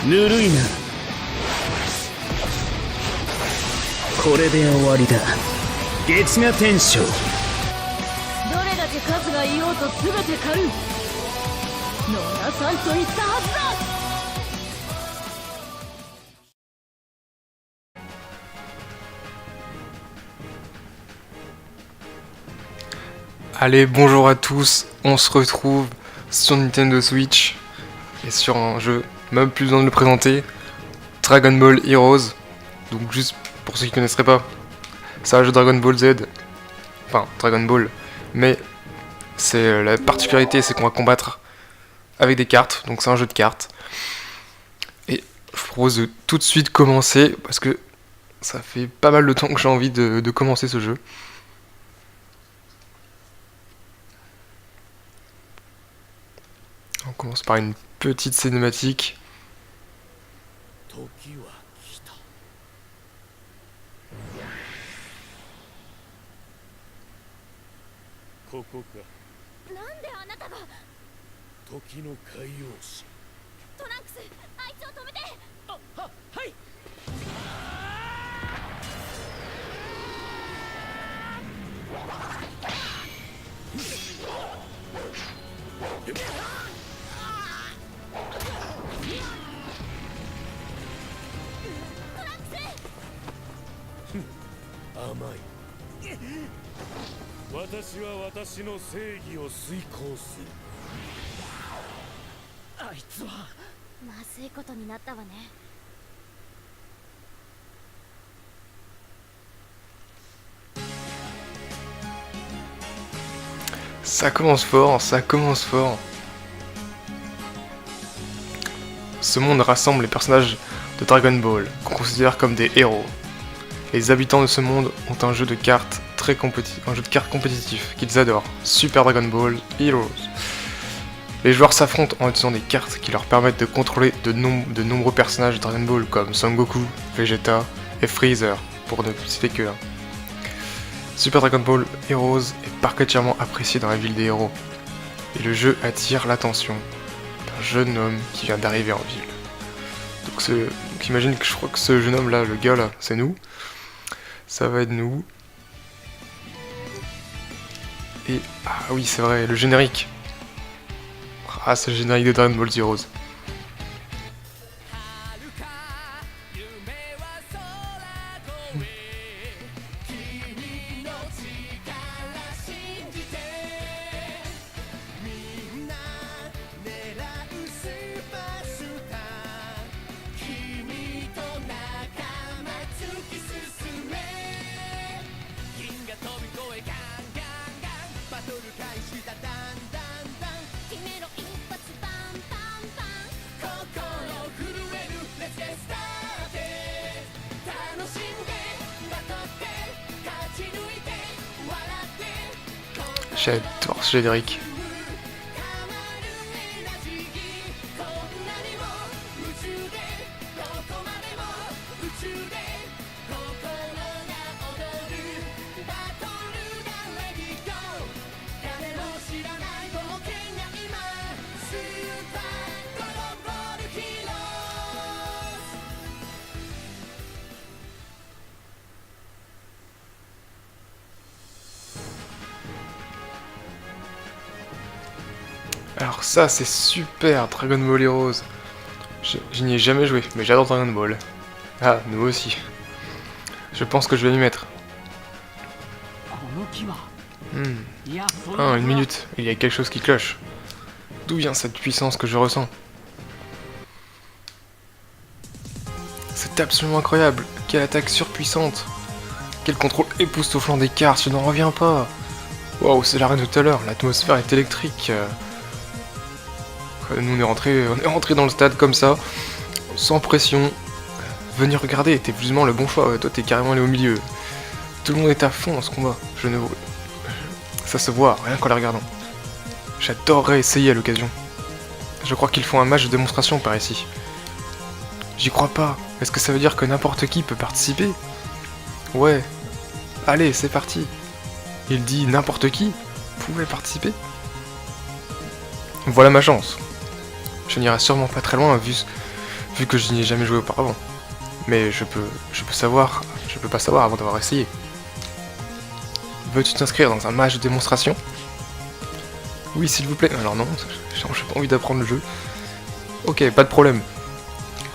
ぬるいな。これで終わりだ。月牙天将。どれだけ数がいようと全て狩る。野田さんと言ったはずだ。Allez, bonjour à tous, on se retrouve sur Nintendo Switch et sur un jeu, même plus besoin de le présenter, Dragon Ball Heroes. Donc juste pour ceux qui ne connaisseraient pas, c'est un jeu Dragon Ball Z, enfin Dragon Ball, mais c'est la particularité, c'est qu'on va combattre avec des cartes, donc c'est un jeu de cartes. Et je vous propose de tout de suite commencer parce que ça fait pas mal de temps que j'ai envie de commencer ce jeu. On commence par une petite cinématique. Ça commence fort, ça commence fort. Ce monde rassemble les personnages de Dragon Ball, qu'on considère comme des héros. Les habitants de ce monde ont un jeu de cartes compétitif qu'ils adorent, Super Dragon Ball Heroes. Les joueurs s'affrontent en utilisant des cartes qui leur permettent de contrôler de nombreux personnages de Dragon Ball comme Son Goku, Vegeta et Freezer, pour ne citer que un. Super Dragon Ball Heroes est particulièrement apprécié dans la ville des héros, et le jeu attire l'attention d'un jeune homme qui vient d'arriver en ville. Donc imagine que je crois que ce jeune homme là, le gars là, c'est nous. Ça va être nous. Et ah oui c'est vrai, le générique. Ah c'est le générique de Dragon Ball Heroes. J'adore ce générique. Alors ça c'est super Dragon Ball Heroes. Je n'y ai jamais joué, mais j'adore Dragon Ball. Ah, nous aussi. Je pense que je vais m'y mettre. Ah, une minute, il y a quelque chose qui cloche. D'où vient cette puissance que je ressens? C'est absolument incroyable. Quelle attaque surpuissante. Quel contrôle époustouflant des cartes, je n'en reviens pas. Waouh, c'est l'arène de tout à l'heure, l'atmosphère est électrique. Nous on est rentré dans le stade comme ça, sans pression. Venir regarder était visiblement le bon choix, toi t'es carrément allé au milieu. Tout le monde est à fond dans ce combat, ça se voit, rien qu'en les regardant. J'adorerais essayer à l'occasion. Je crois qu'ils font un match de démonstration par ici. J'y crois pas, est-ce que ça veut dire que n'importe qui peut participer? Ouais, allez c'est parti. Il dit n'importe qui pouvait participer. Voilà ma chance. Je n'irai sûrement pas très loin vu vu que je n'y ai jamais joué auparavant. Mais je peux pas savoir avant d'avoir essayé. Veux-tu t'inscrire dans un match de démonstration? Oui, s'il vous plaît. Alors non, j'ai pas envie d'apprendre le jeu. Ok, pas de problème.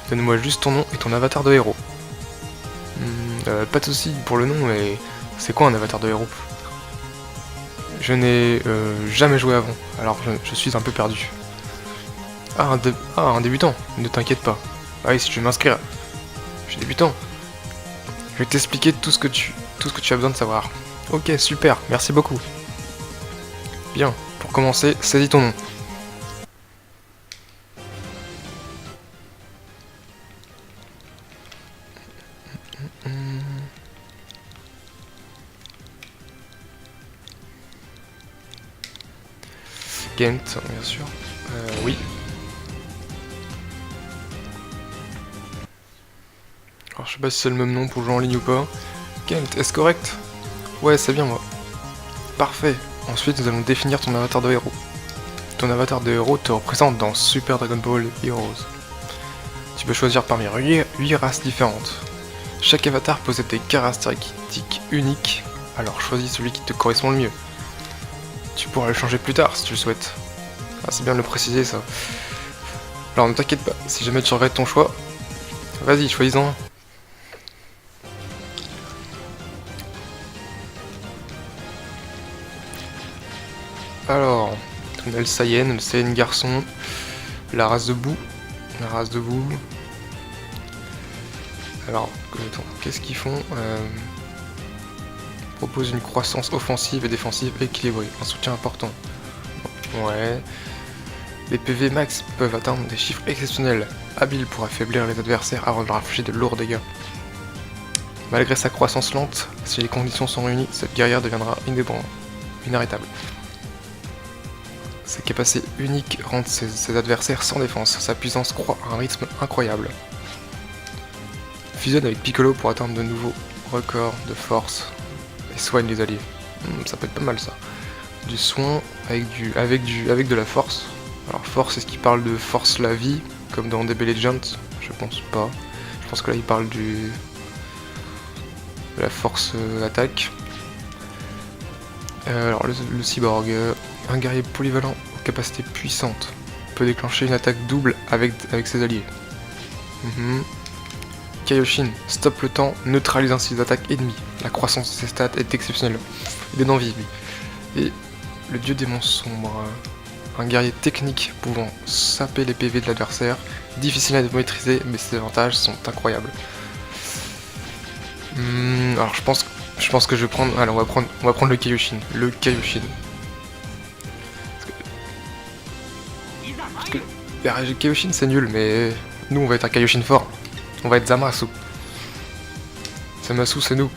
Donne-moi juste ton nom et ton avatar de héros. Pas de soucis pour le nom, mais c'est quoi un avatar de héros? Je n'ai jamais joué avant, alors je suis un peu perdu. Ah, un débutant, ne t'inquiète pas. Ah oui, si je vais m'inscrire. Je suis débutant. Je vais t'expliquer tout ce que tu as besoin de savoir. Ok, super, merci beaucoup. Bien, pour commencer, saisis ton nom. Kent, bien sûr. Oui. Alors je sais pas si c'est le même nom pour jouer en ligne ou pas. Kent, est-ce correct? Ouais, c'est bien moi. Parfait. Ensuite, nous allons définir ton avatar de héros. Ton avatar de héros te représente dans Super Dragon Ball Heroes. Tu peux choisir parmi 8 races différentes. Chaque avatar possède des caractéristiques uniques, alors choisis celui qui te correspond le mieux. Tu pourras le changer plus tard si tu le souhaites. Ah, c'est bien de le préciser ça. Alors ne t'inquiète pas, si jamais tu regrettes ton choix, vas-y, choisis-en un. Alors, on a le Saiyan garçon, la race de boue. Alors, attends, qu'est-ce qu'ils font? Propose une croissance offensive et défensive équilibrée, un soutien important. Ouais. Les PV max peuvent atteindre des chiffres exceptionnels, habiles pour affaiblir les adversaires avant de leur infliger de lourds dégâts. Malgré sa croissance lente, si les conditions sont réunies, cette guerrière deviendra inarrêtable. Ses capacités uniques rendent ses adversaires sans défense, sa puissance croît à un rythme incroyable. Fusionne avec Piccolo pour atteindre de nouveaux records de force et soigne les alliés. Ça peut être pas mal ça. Du soin avec de la force. Alors force, est-ce qu'il parle de force la vie, comme dans DB Legends? Je pense pas. Je pense que là il parle de la force attaque. Alors le cyborg, un guerrier polyvalent aux capacités puissantes, peut déclencher une attaque double avec ses alliés. Kaioshin, stoppe le temps, neutralise ainsi les attaques ennemies. La croissance de ses stats est exceptionnelle. Il est en vie, lui. Et le dieu démon sombre, un guerrier technique pouvant saper les PV de l'adversaire, difficile à maîtriser, mais ses avantages sont incroyables. Alors je pense que je vais prendre. Allez, on va prendre le Kaioshin. Parce que Kaioshin c'est nul, mais nous on va être un Kaioshin fort. On va être Zamasu. Zamasu c'est nous.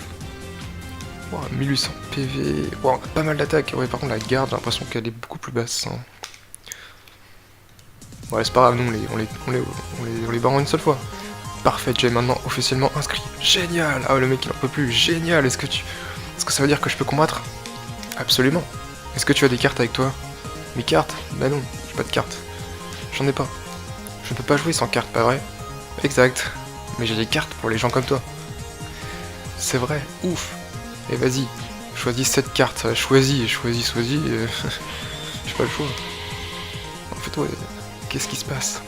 Wow, 1800 PV. Wow, on a pas mal d'attaques. Ouais, par contre la garde, j'ai l'impression qu'elle est beaucoup plus basse. Hein. Ouais, c'est pas grave, nous on les bat en une seule fois. Parfait, j'ai maintenant officiellement inscrit. Génial. Ah, le mec il en peut plus. Génial. Est-ce que ça veut dire que je peux combattre? Absolument. Est-ce que tu as des cartes avec toi? Mes cartes? Bah non, j'ai pas de cartes. J'en ai pas. Je ne peux pas jouer sans carte, pas vrai? Exact. Mais j'ai des cartes pour les gens comme toi. C'est vrai. Ouf. Et vas-y, choisis cette carte. Choisis. J'ai pas le choix. En fait, ouais. Qu'est-ce qui se passe?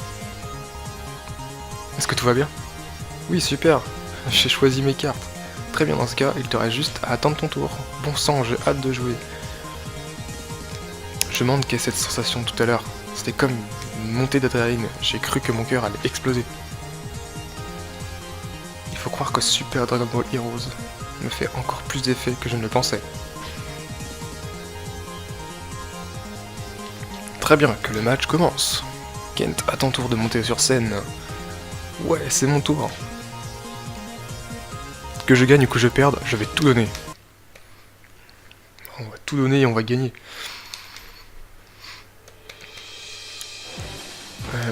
Est-ce que tout va bien? Oui, super. J'ai choisi mes cartes. Très bien, dans ce cas, il te reste juste à attendre ton tour. Bon sang, j'ai hâte de jouer. Je me demande qu'est cette sensation tout à l'heure. C'était comme une montée d'adrénaline. J'ai cru que mon cœur allait exploser. Il faut croire que Super Dragon Ball Heroes me fait encore plus d'effet que je ne le pensais. Très bien, que le match commence. Kent, à ton tour de monter sur scène. Ouais, c'est mon tour. Que je gagne ou que je perde, je vais tout donner. On va tout donner et on va gagner.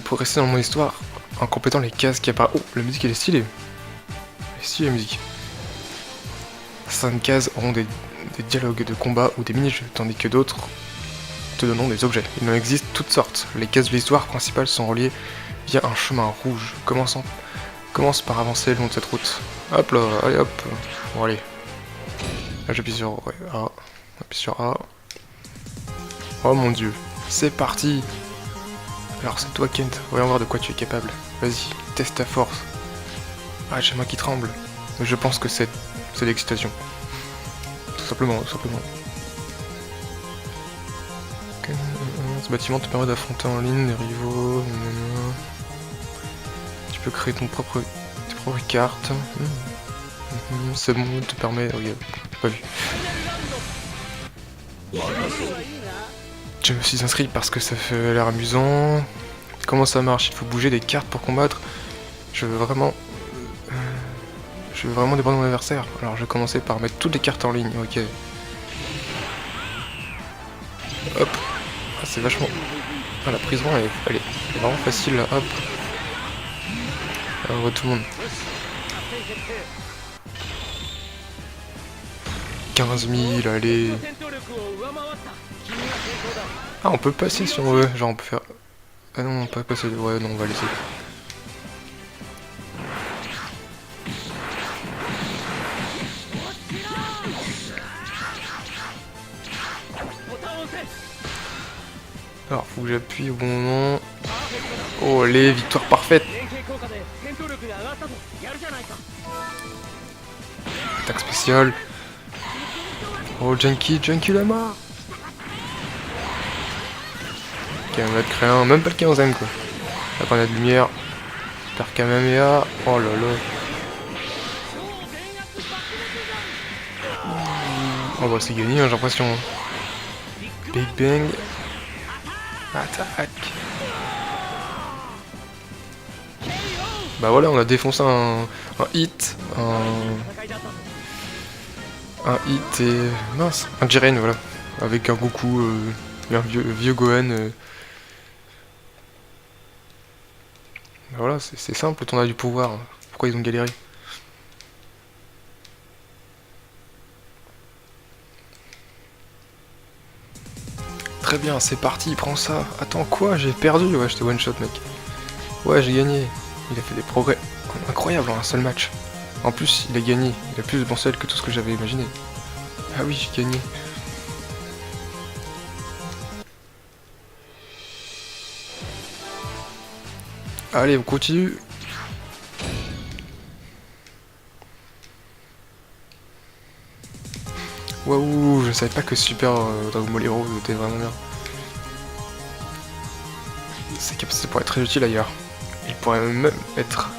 Pour rester dans mon histoire, en complétant les cases qui apparaissent... Oh, la musique elle est stylée. Elle est stylée la musique. Certaines cases auront des dialogues de combat ou des mini-jeux, tandis que d'autres te donneront des objets. Il en existe toutes sortes. Les cases de l'histoire principale sont reliées via un chemin rouge. Commence par avancer le long de cette route. Hop là, allez hop. Bon allez. Là j'appuie sur A. Appuie sur A. Oh mon dieu. C'est parti. Alors c'est toi Kent, voyons voir de quoi tu es capable. Vas-y, teste ta force. Ah j'ai main qui tremble. Mais je pense que c'est l'excitation. Tout simplement, tout simplement. Okay. Ce bâtiment te permet d'affronter en ligne les rivaux. Tu peux créer tes propres cartes. C'est bon, te permet. Regarde, pas vu. Je me suis inscrit parce que ça fait l'air amusant. Comment ça marche? Il faut bouger des cartes pour combattre. Je veux vraiment dépendre de mon adversaire. Alors je vais commencer par mettre toutes les cartes en ligne. Ok. Hop. Ah, c'est vachement. Ah, la prison elle est vraiment facile là. Hop. Alors tout le monde. 15 000, allez. Ah, on peut passer si on veut. Genre on peut faire. Ah non, on peut pas passer. Ouais, non, on va laisser. Alors, faut que j'appuie au bon moment. Oh, les victoires parfaites. Attaque spéciale. Oh, Junkie Lama. Ok, on va te créer un, même pas le 15ème quoi. Là, quand on a de lumière. Super Kamehameha. Oh là là. Oh bah c'est gagné, hein, j'ai l'impression. Big Bang. Attaque. Bah voilà, on a défoncé un hit. Un hit et... mince, un Jiren, voilà. Avec un Goku et un vieux Gohan. Bah voilà, c'est simple, on a du pouvoir. Pourquoi ils ont galéré? Très bien, c'est parti, prends ça. Attends, quoi? J'ai perdu? Ouais, j'étais one shot, mec. Ouais, j'ai gagné. Il a fait des progrès incroyables en un seul match. En plus, il a gagné. Il a plus de potentiel que tout ce que j'avais imaginé. Ah oui, j'ai gagné. Allez, on continue. Waouh, je savais pas que Super Dragon Ball Hero était vraiment bien. Ses capacités pourraient être très utiles ailleurs. Il pourrait même être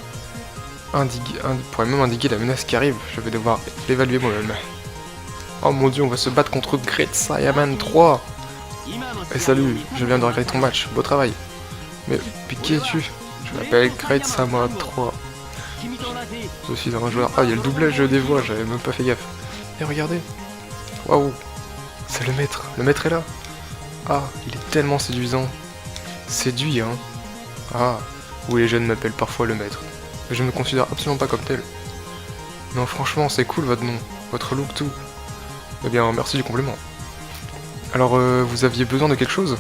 pourrait même indiquer la menace qui arrive. Je vais devoir l'évaluer moi-même. Oh mon dieu, on va se battre contre Great Saiyaman 3. Et salut, je viens de regarder ton match. Beau travail. Mais qui es-tu? Je m'appelle Great Saiyaman 3. Je suis un joueur. Ah, il y a le doublage des voix, j'avais même pas fait gaffe. Et regardez. Waouh, c'est le maître. Le maître est là. Ah, il est tellement séduisant. Séduit, hein. Ah, oui, les jeunes m'appellent parfois le maître. Mais je ne me considère absolument pas comme tel. Non, franchement, c'est cool votre nom, votre look, tout. Eh bien, merci du compliment. Alors, vous aviez besoin de quelque chose?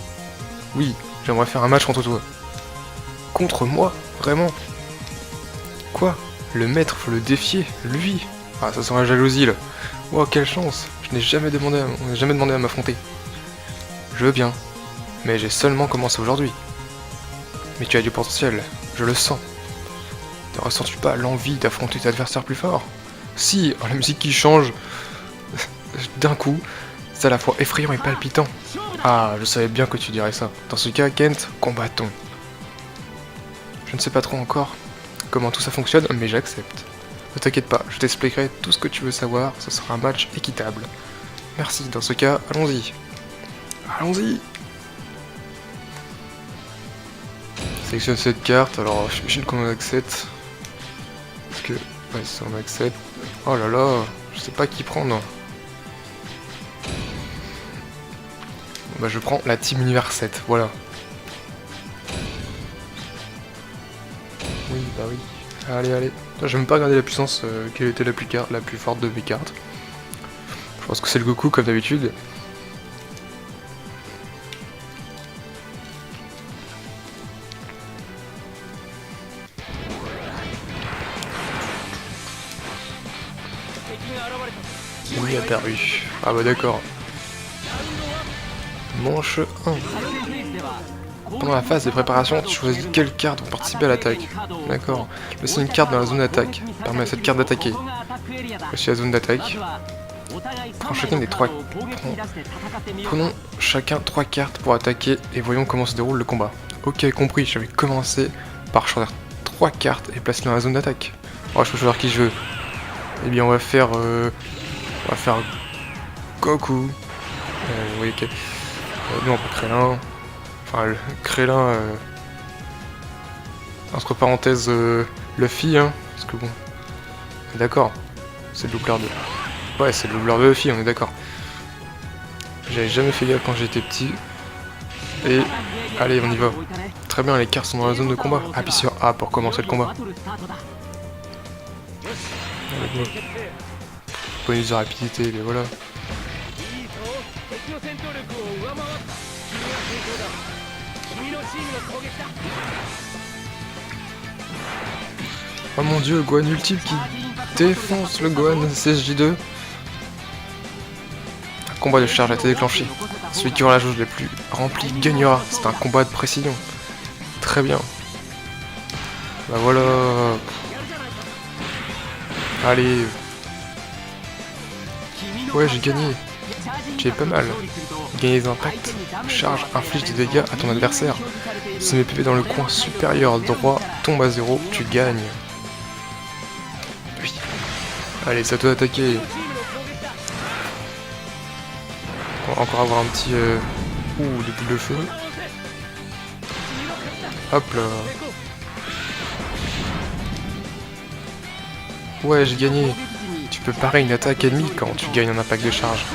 Oui, j'aimerais faire un match contre toi. Contre moi? Vraiment? Quoi? Le maître, faut le défier, lui? Ah, ça sent la jalousie, là. Oh, quelle chance! On n'a jamais demandé à m'affronter. Je veux bien, mais j'ai seulement commencé aujourd'hui. Mais tu as du potentiel, je le sens. Ne ressens-tu pas l'envie d'affronter tes adversaires plus forts? Si, oh, la musique qui change d'un coup, c'est à la fois effrayant et palpitant. Ah, je savais bien que tu dirais ça. Dans ce cas, Kent, combattons. Je ne sais pas trop encore comment tout ça fonctionne, mais j'accepte. Ne t'inquiète pas, je t'expliquerai tout ce que tu veux savoir, ce sera un match équitable. Merci, dans ce cas, allons-y. Allons-y. Sélectionne cette carte, alors j'imagine qu'on accepte. Parce que... ouais, si on accepte... Oh là là, je sais pas qui prendre. Bah je prends la Team Univers 7, voilà. Oui, bah oui. Allez, allez. J'ai même pas regardé la puissance, quelle était la plus forte de mes cartes. Je pense que c'est le Goku comme d'habitude. Ennemi apparu. Ah bah d'accord. Manche 1. Pendant la phase de préparation, tu choisis quelle carte pour participer à l'attaque. D'accord. Laissez une carte dans la zone d'attaque. Permet à cette carte d'attaquer. Voici la zone d'attaque. Prenons chacun 3 cartes pour attaquer et voyons comment se déroule le combat. Ok, compris, je vais commencer par choisir 3 cartes et placer dans la zone d'attaque. Oh, je peux choisir qui je veux. Eh bien, on va faire Goku. Oui, ok. Non, pas Krillin. Enfin, le Krillin, entre parenthèses, Luffy, hein, parce que bon, d'accord, c'est le doubleur de... Ouais, c'est le doubleur de Luffy, on est d'accord. J'avais jamais fait gaffe quand j'étais petit. Et, allez, on y va. Très bien, les cartes sont dans la zone de combat. Appuie sur A pour commencer le combat. Bonus de rapidité, mais voilà. Oh mon dieu, Gohan ultime qui défonce le Gohan CSJ2. Un combat de charge a été déclenché. Celui qui aura la jauge la plus remplie gagnera. C'est un combat de précision. Très bien. Bah voilà. Allez. Ouais, j'ai gagné. J'ai pas mal. Gagner des impacts. Charge inflige des dégâts à ton adversaire. Si mes PV dans le coin supérieur droit tombe à 0, tu gagnes. Oui. Allez, ça doit attaquer. On va encore avoir un petit... des boules de feu. Hop là. Ouais, j'ai gagné. Tu peux parer une attaque ennemie quand tu gagnes un impact de charge.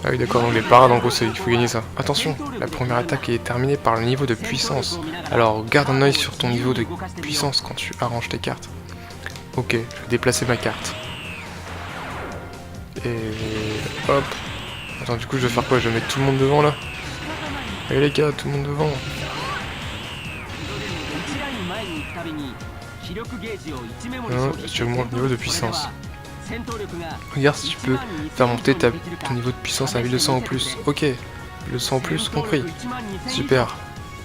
Ah oui d'accord, donc les parades en gros c'est il faut gagner ça. Attention, la première attaque est terminée par le niveau de puissance. Alors garde un œil sur ton niveau de puissance quand tu arranges tes cartes. Ok, je vais déplacer ma carte. Et hop. Attends, du coup je vais faire quoi? Je vais mettre tout le monde devant là. Allez les gars, tout le monde devant. Tu augmentes le niveau de puissance. Regarde si tu peux faire monter ton niveau de puissance à 1200 ou plus. Ok, 1200 ou plus, compris. Super.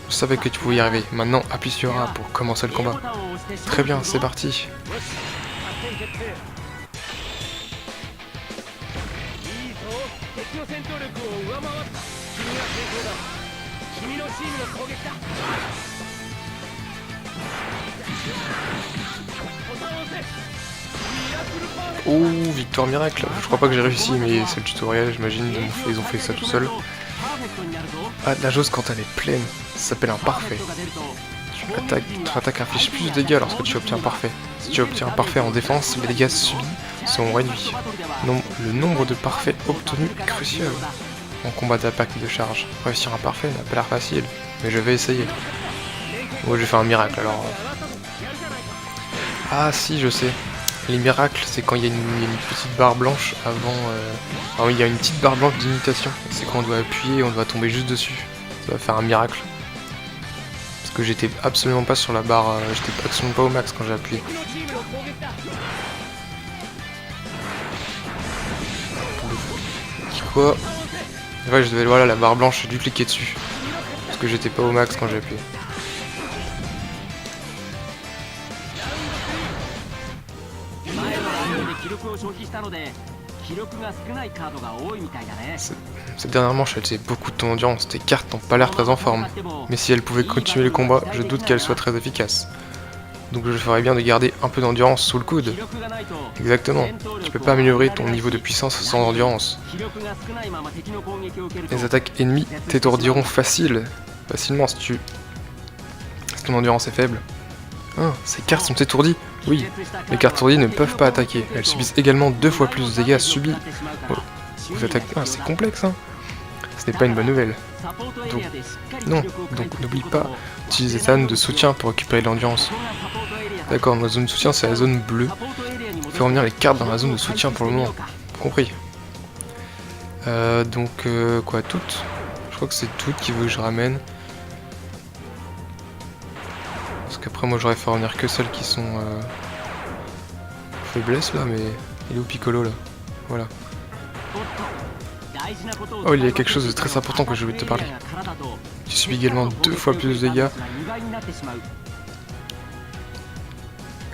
Je savais que tu pouvais y arriver. Maintenant, appuie sur A pour commencer le combat. Très bien, c'est parti. Oh, victoire miracle. Je crois pas que j'ai réussi, mais c'est le tutoriel, j'imagine. Ils ont fait ça tout seul. Ah, la jauge quand elle est pleine, ça s'appelle un parfait. Ton attaque inflige plus de dégâts lorsque tu obtiens un parfait. Si tu obtiens un parfait en défense, les dégâts subis sont réduits. Le nombre de parfaits obtenus est crucial en combat d'attaque et de charge. Réussir un parfait n'a pas l'air facile, mais je vais essayer. Moi, je vais faire un miracle alors. Ah si, je sais. Les miracles, c'est quand il y a une petite barre blanche avant... Ah oui, il y a une petite barre blanche d'imitation. C'est quand on doit appuyer et on doit tomber juste dessus. Ça va faire un miracle. Parce que j'étais absolument pas sur la barre... j'étais absolument pas au max quand j'ai appuyé. Quoi? Ouais, je devais... Voilà, la barre blanche, j'ai dû cliquer dessus. Parce que j'étais pas au max quand j'ai appuyé. Cette dernière manche, elle faisait beaucoup de ton endurance. Tes cartes n'ont pas l'air très en forme. Mais si elles pouvaient continuer le combat, je doute qu'elles soient très efficaces. Donc je ferais bien de garder un peu d'endurance sous le coude. Exactement. Tu peux pas améliorer ton niveau de puissance sans endurance. Les attaques ennemies t'étourdiront facilement si ton endurance est faible. Ah, ces cartes sont étourdies. Oui, les cartes étourdies ne peuvent pas attaquer. Elles subissent également 2 fois plus de dégâts subis. Oh, vous attaquez... Ah, c'est complexe, hein. Ce n'est pas une bonne nouvelle. Donc n'oublie pas d'utiliser ta zone de soutien pour récupérer de l'endurance. D'accord, ma zone de soutien c'est la zone bleue. Fais revenir les cartes dans la zone de soutien pour le moment. Compris. Quoi, toutes? Je crois que c'est toutes qu'il veut que je ramène. Parce qu'après moi j'aurais fait revenir que celles qui sont faiblesses là, mais Il est où Piccolo là? Voilà. Oh, il y a quelque chose de très important que je voulais te parler. Tu subis également 2 fois plus de dégâts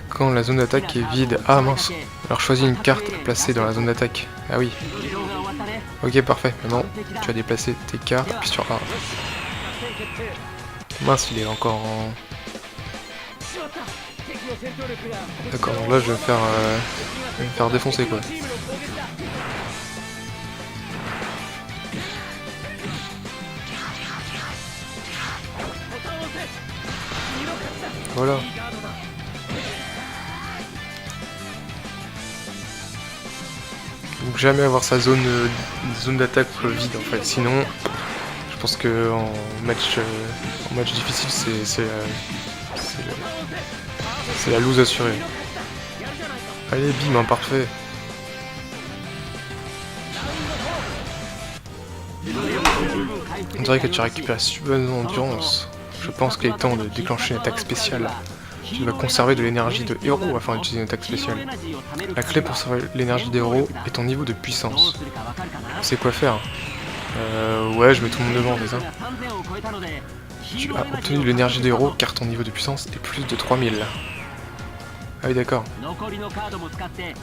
quand la zone d'attaque est vide. Ah mince. Alors choisis une carte à placer dans la zone d'attaque. Ah oui. Ok, parfait. Maintenant, tu vas déplacer tes cartes, puis sur A. Mince, il est encore en... D'accord, donc là je vais me faire défoncer quoi. Voilà. Donc jamais avoir sa zone d'attaque vide en fait. Sinon, je pense que en match difficile, c'est la lose assurée. Allez, bim, hein, parfait. On dirait que tu récupères suffisamment d'endurance. Je pense qu'il est temps de déclencher une attaque spéciale. Tu dois conserver de l'énergie de héros afin d'utiliser une attaque spéciale. La clé pour conserver l'énergie des héros est ton niveau de puissance. C'est quoi faire? Ouais, je mets tout le monde devant, c'est ça. Tu as obtenu de l'énergie des héros car ton niveau de puissance est plus de 3000. Ah oui, d'accord.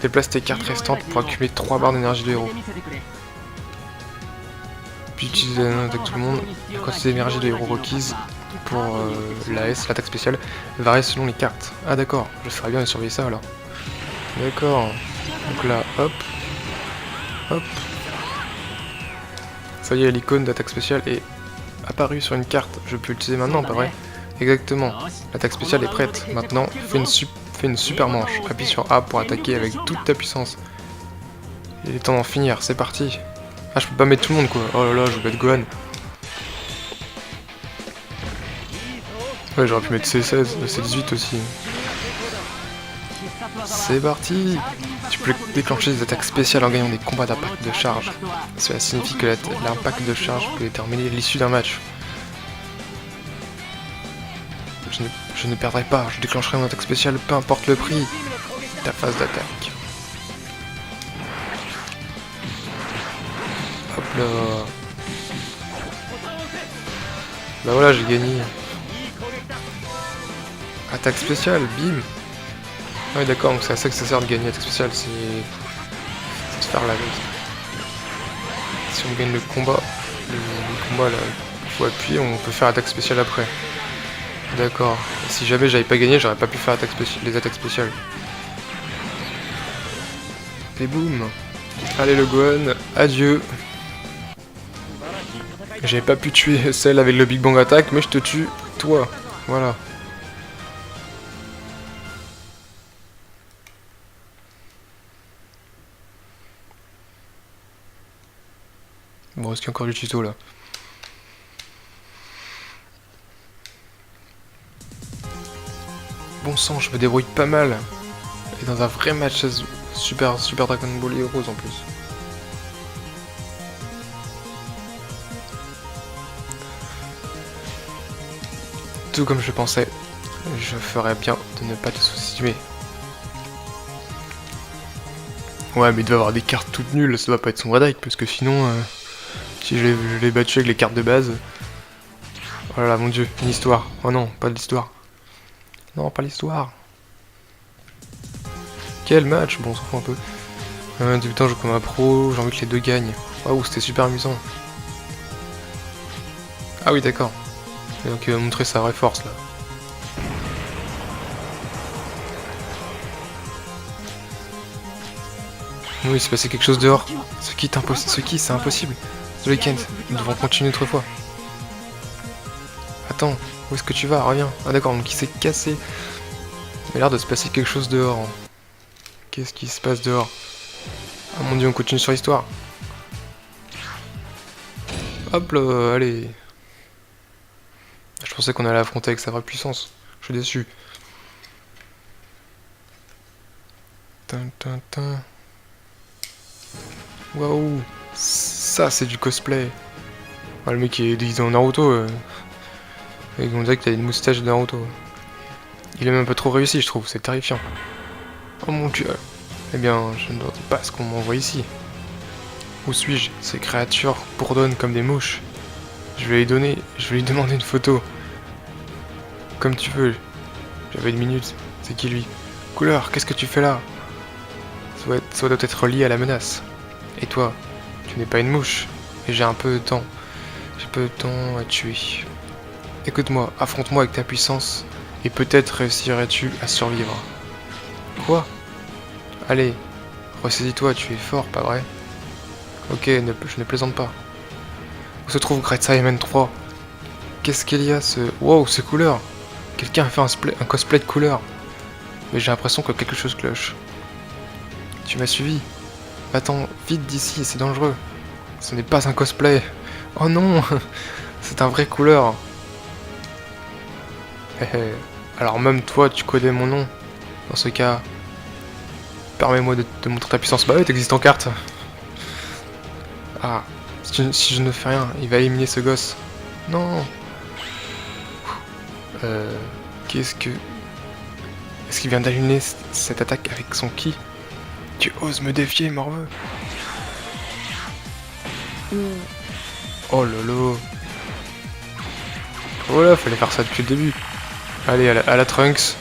Déplace tes cartes restantes pour accumuler 3 barres d'énergie de héros. Puis utiliser avec tout le monde. La quantité d'énergie de héros requise pour l'AS, l'attaque spéciale, varie selon les cartes. Ah d'accord, je ferais bien de surveiller ça alors. D'accord. Donc là, hop. Hop. Ça y est, l'icône d'attaque spéciale est apparue sur une carte. Je peux l'utiliser maintenant, pas vrai? Exactement. L'attaque spéciale est prête. Maintenant, fais une super manche. Appuie sur A pour attaquer avec toute ta puissance. Il est temps d'en finir, c'est parti. Ah, je peux pas mettre tout le monde quoi. Oh là là, je vais mettre Gohan. Ouais, j'aurais pu mettre C16, C18 aussi. C'est parti. Tu peux déclencher des attaques spéciales en gagnant des combats d'impact de charge. Cela signifie que l'impact de charge peut déterminer l'issue d'un match. Je ne perdrai pas, je déclencherai mon attaque spéciale, peu importe le prix. Ta phase d'attaque. Hop là. Bah voilà, j'ai gagné. Attaque spéciale, bim. Ah oui d'accord, donc c'est à ça que ça sert de gagner attaque spéciale, c'est de faire la base. Si on gagne le combat là, il faut appuyer, on peut faire attaque spéciale après. D'accord. Si jamais j'avais pas gagné, j'aurais pas pu faire les attaques spéciales. Et boum. Allez le Gohan, adieu. J'avais pas pu tuer celle avec le Big Bang Attack, mais je te tue, toi. Voilà. Bon, est-ce qu'il y a encore du tuto là? Bon sang, je me débrouille pas mal. Et dans un vrai match Super Dragon Ball Heroes en plus. Tout comme je pensais, je ferais bien de ne pas te sous-estimer. Ouais, mais il doit avoir des cartes toutes nulles, ça doit pas être son vrai deck, parce que sinon, si je l'ai battu avec les cartes de base... Oh là là, mon dieu, une histoire. Oh non, pas de l'histoire. Non, pas l'histoire. Quel match? Bon, on s'en fout un peu. Débutant, je joue comme un pro, j'ai envie que les deux gagnent. Waouh, c'était super amusant. Ah oui, d'accord. Et donc il va montrer sa vraie force là. Oui, il s'est passé quelque chose dehors. Ce qui, c'est impossible. The Weeknd, nous devons continuer une autre fois. Attends, où est-ce que tu vas? Reviens. Ah d'accord, donc il s'est cassé. Il a l'air de se passer quelque chose dehors. Qu'est-ce qui se passe dehors? Ah mon dieu, on continue sur l'histoire. Hop là, allez. Je pensais qu'on allait affronter avec sa vraie puissance. Je suis déçu. Waouh, ça c'est du cosplay. Ah, le mec il est déguisé en Naruto. Et on dirait qu'il a une moustache de Naruto. Il est même un peu trop réussi, je trouve. C'est terrifiant. Oh mon dieu. Eh bien, je ne vois pas ce qu'on m'envoie ici. Où suis-je? Ces créatures bourdonnent comme des mouches. Je vais lui demander une photo. Comme tu veux. J'avais une minute. C'est qui lui? Couleur, qu'est-ce que tu fais là? Ça doit être lié à la menace. Et toi? Tu n'es pas une mouche. Et j'ai un peu de temps. J'ai peu de temps à tuer. Écoute-moi, affronte-moi avec ta puissance. Et peut-être réussirais-tu à survivre. Quoi? Allez, ressaisis-toi, tu es fort, pas vrai? Ok, je ne plaisante pas. Où se trouve Great Simon 3? Qu'est-ce qu'il y a ce... Wow, ces couleurs! Quelqu'un a fait un cosplay de couleur. Mais j'ai l'impression que quelque chose cloche. Tu m'as suivi? Attends, vite d'ici, c'est dangereux. Ce n'est pas un cosplay. Oh non! C'est un vrai couleur. Alors même toi, tu connais mon nom. Dans ce cas, permets-moi de te montrer ta puissance. Bah ouais, t'existes en carte. Ah, si je ne fais rien, il va éliminer ce gosse. Non. Qu'est-ce que... Est-ce qu'il vient d'allumer cette attaque avec son ki? Tu oses me défier, morveux? Oh lolo. Voilà, fallait faire ça depuis le début. Allez, à la Trunks.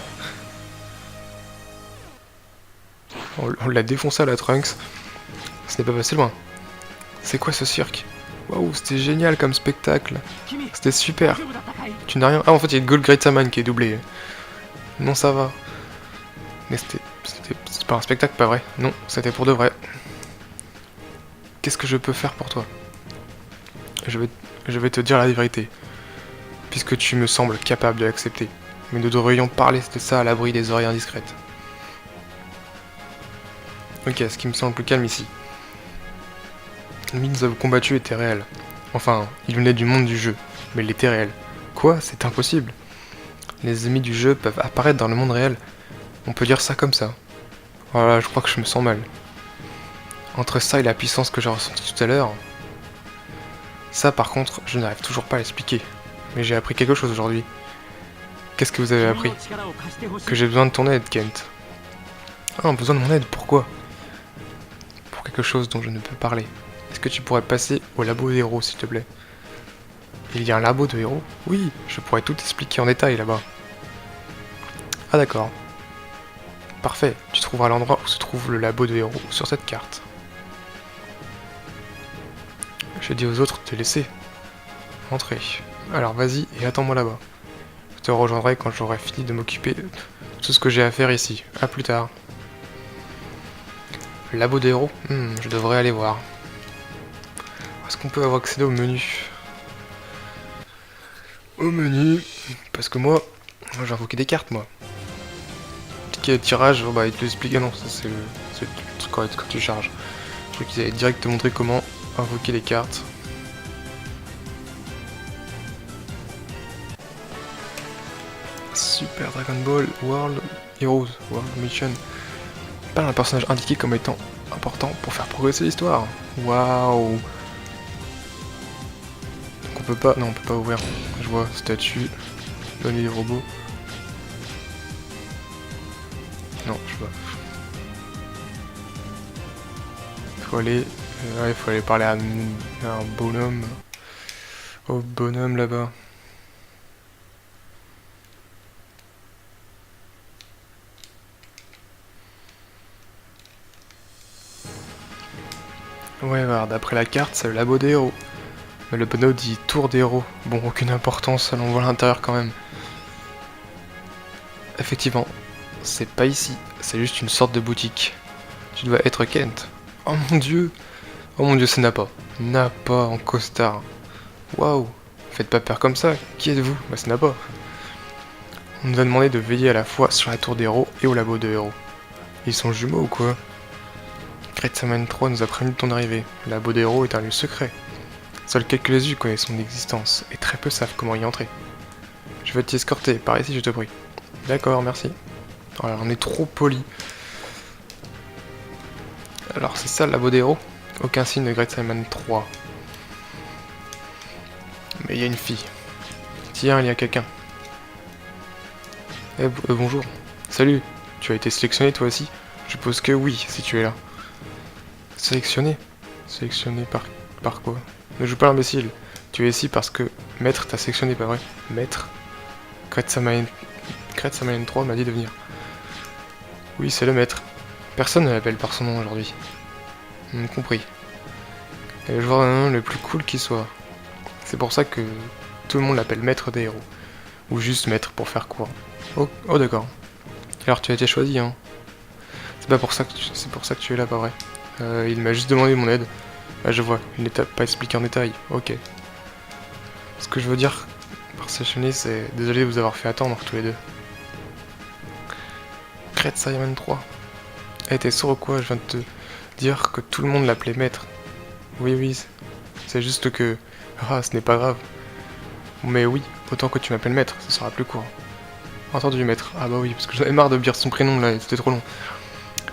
On l'a défoncé à la Trunks. Ce n'est pas passé loin. C'est quoi ce cirque? Waouh, c'était génial comme spectacle. C'était super. Tu n'as rien... Ah, en fait, il y a le Gold Great Saman qui est doublé. Non, ça va. Mais c'est pas un spectacle, pas vrai? Non, c'était pour de vrai. Qu'est-ce que je peux faire pour toi? Je vais te dire la vérité. Puisque tu me sembles capable de l'accepter. Mais nous devrions parler de ça à l'abri des oreilles indiscrètes. Ok, ce qui me semble plus calme ici. L'ennemi que nous avons combattu était réel. Enfin, il venait du monde du jeu, mais il était réel. Quoi? C'est impossible. Les ennemis du jeu peuvent apparaître dans le monde réel. On peut dire ça comme ça. Voilà, je crois que je me sens mal. Entre ça et la puissance que j'ai ressentie tout à l'heure... Ça par contre, je n'arrive toujours pas à l'expliquer. Mais j'ai appris quelque chose aujourd'hui. Qu'est-ce que vous avez appris? Que j'ai besoin de ton aide, Kent. Ah, besoin de mon aide, pourquoi? Pour quelque chose dont je ne peux parler. Est-ce que tu pourrais passer au labo de héros, s'il te plaît? Il y a un labo de héros? Oui, je pourrais tout expliquer en détail là-bas. Ah d'accord. Parfait, tu trouveras l'endroit où se trouve le labo de héros sur cette carte. Je dis aux autres de te laisser entrer. Alors vas-y et attends-moi là-bas. Je te rejoindrai quand j'aurai fini de m'occuper de tout ce que j'ai à faire ici. A plus tard. Le labo de héros? Je devrais aller voir. Est-ce qu'on peut avoir accès au menu? Au menu? Parce que moi, j'ai invoqué des cartes, moi. Petit tirage, bah il te l'explique. Ah non, ça c'est le truc correct quand tu charges. Je crois qu'ils allaient direct te montrer comment invoquer les cartes. Super Dragon Ball World Heroes World Mission. Pas un personnage indiqué comme étant important pour faire progresser l'histoire. Waouh. Donc on peut pas... Non, on peut pas ouvrir. Je vois, statue, donner des robots. Non, je vois. Faut aller... ouais, faut aller parler à un bonhomme. Au bonhomme là-bas. Ouais, voilà, d'après la carte, c'est le labo des héros. Mais le panneau dit tour des héros. Bon, aucune importance, on voit l'intérieur quand même. Effectivement, c'est pas ici, c'est juste une sorte de boutique. Tu dois être Kent. Oh mon dieu! Oh mon dieu, c'est Nappa. Nappa en costard. Waouh! Faites pas peur comme ça, qui êtes-vous? Bah c'est Nappa. On nous a demandé de veiller à la fois sur la tour des héros et au labo de héros. Ils sont jumeaux ou quoi? Great Saman 3 nous a prévenu de ton arrivée. Le labo des héros est un lieu secret. Seuls quelques-uns connaissent son existence, et très peu savent comment y entrer. Je vais t'y escorter, par ici je te prie. D'accord, merci. Alors, on est trop poli. Alors, c'est ça le labo des héros? Aucun signe de Great Simon 3. Mais il y a une fille. Tiens, il y a quelqu'un. Eh, bonjour. Salut. Tu as été sélectionné toi aussi? Je suppose que oui, si tu es là. Sélectionné. Sélectionné par quoi? Ne joue pas l'imbécile. Tu es ici parce que Maître t'a sélectionné, pas vrai? Maître. Kretsamane 3 m'a dit de venir. Oui, c'est le Maître. Personne ne l'appelle par son nom aujourd'hui. Compris. Et le joueur d'un nom le plus cool qui soit. C'est pour ça que tout le monde l'appelle Maître des héros. Ou juste Maître pour faire court. Oh, oh d'accord. Alors tu as été choisi, hein. C'est pas pour ça que c'est pour ça que tu es là, pas vrai. Il m'a juste demandé mon aide. Ah, je vois, il n'est pas expliqué en détail. Ok. Ce que je veux dire par sélectionner, c'est désolé de vous avoir fait attendre tous les deux. Kretsamane 3. Eh, t'es sourd ou quoi? Je viens de te dire que tout le monde l'appelait Maître. Oui, c'est juste que... Ah, ce n'est pas grave. Mais oui, autant que tu m'appelles Maître, ça sera plus court. Entendu, Maître. Ah bah oui, parce que j'en ai marre de dire son prénom là, c'était trop long.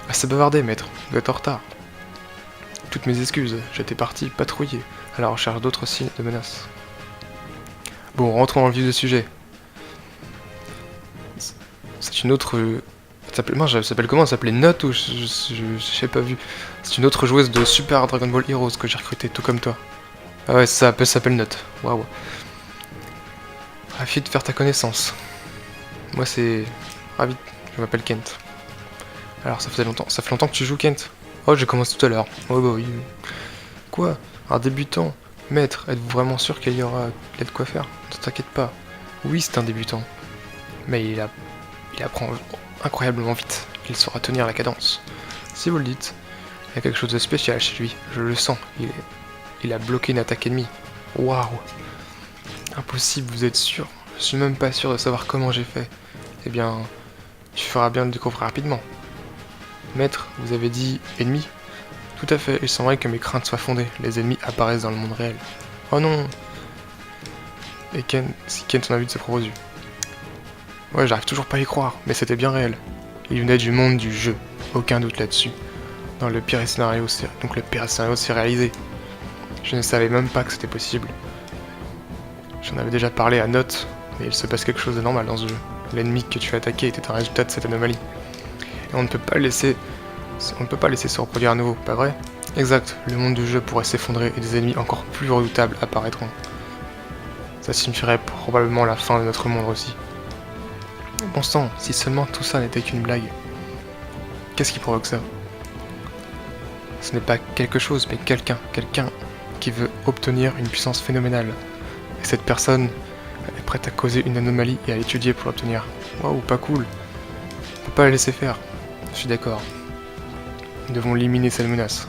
Assez bavardé, Maître. Vous êtes en retard. Toutes mes excuses, j'étais parti patrouiller, à la recherche d'autres signes de menace. Bon, rentrons dans le vif du sujet. C'est une autre... Elle s'appelle comment? Elle s'appelait Note ou j'ai pas vu. C'est une autre joueuse de Super Dragon Ball Heroes que j'ai recruté, tout comme toi. Ah ouais, ça s'appelle Note. Waouh. Ravi de faire ta connaissance. Moi c'est... Ravi, je m'appelle Kent. Alors ça fait longtemps que tu joues, Kent? Oh, j'ai commencé tout à l'heure. Oh bah oui. Quoi? Un débutant? Maître, êtes-vous vraiment sûr qu'il y aura de quoi faire? Ne t'inquiète pas. Oui, c'est un débutant. Mais il apprend incroyablement vite. Il saura tenir la cadence. Si vous le dites, il y a quelque chose de spécial chez lui. Je le sens. Il a bloqué une attaque ennemie. Waouh! Impossible, vous êtes sûr? Je suis même pas sûr de savoir comment j'ai fait. Eh bien, tu feras bien de le découvrir rapidement. Maître, vous avez dit ennemi? Tout à fait, il semblerait que mes craintes soient fondées. Les ennemis apparaissent dans le monde réel. Oh non! Et si Kent en a vu de ses propres yeux. Ouais, j'arrive toujours pas à y croire, mais c'était bien réel. Il venait du monde du jeu, aucun doute là-dessus. Dans le pire scénario, donc le pire scénario s'est réalisé. Je ne savais même pas que c'était possible. J'en avais déjà parlé à Note, mais il se passe quelque chose de normal dans ce jeu. L'ennemi que tu as attaqué était un résultat de cette anomalie. Et on ne peut pas le laisser se reproduire à nouveau, pas vrai? Exact, le monde du jeu pourrait s'effondrer et des ennemis encore plus redoutables apparaîtront. Ça signifierait probablement la fin de notre monde aussi. Bon sang, si seulement tout ça n'était qu'une blague. Qu'est-ce qui provoque ça? Ce n'est pas quelque chose, mais quelqu'un qui veut obtenir une puissance phénoménale. Et cette personne est prête à causer une anomalie et à l'étudier pour l'obtenir. Waouh, pas cool. On peut pas la laisser faire. Je suis d'accord. Nous devons éliminer cette menace.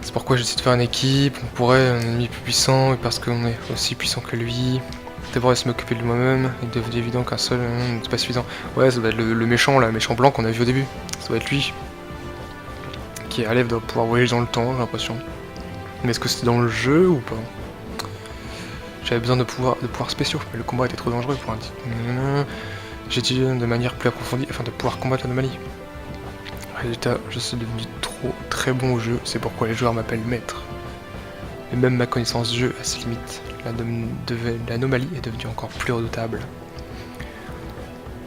C'est pourquoi j'essaie de faire une équipe, on pourrait un ennemi plus puissant, et parce qu'on est aussi puissant que lui. D'abord, laisse m'occuper de moi-même, il devient évident qu'un seul n'est pas suffisant. Ouais, ça doit être le méchant, là, le méchant blanc qu'on a vu au début. Ça doit être lui. Qui à doit pouvoir voyager dans le temps, j'ai l'impression. Mais est-ce que c'était dans le jeu ou pas? J'avais besoin de pouvoirs spéciaux, mais le combat était trop dangereux pour un type. J'ai étudié de manière plus approfondie afin de pouvoir combattre l'anomalie. Résultat, je suis devenu très bon au jeu, c'est pourquoi les joueurs m'appellent Maître. Et même ma connaissance du jeu a ses limites. L'anomalie est devenue encore plus redoutable.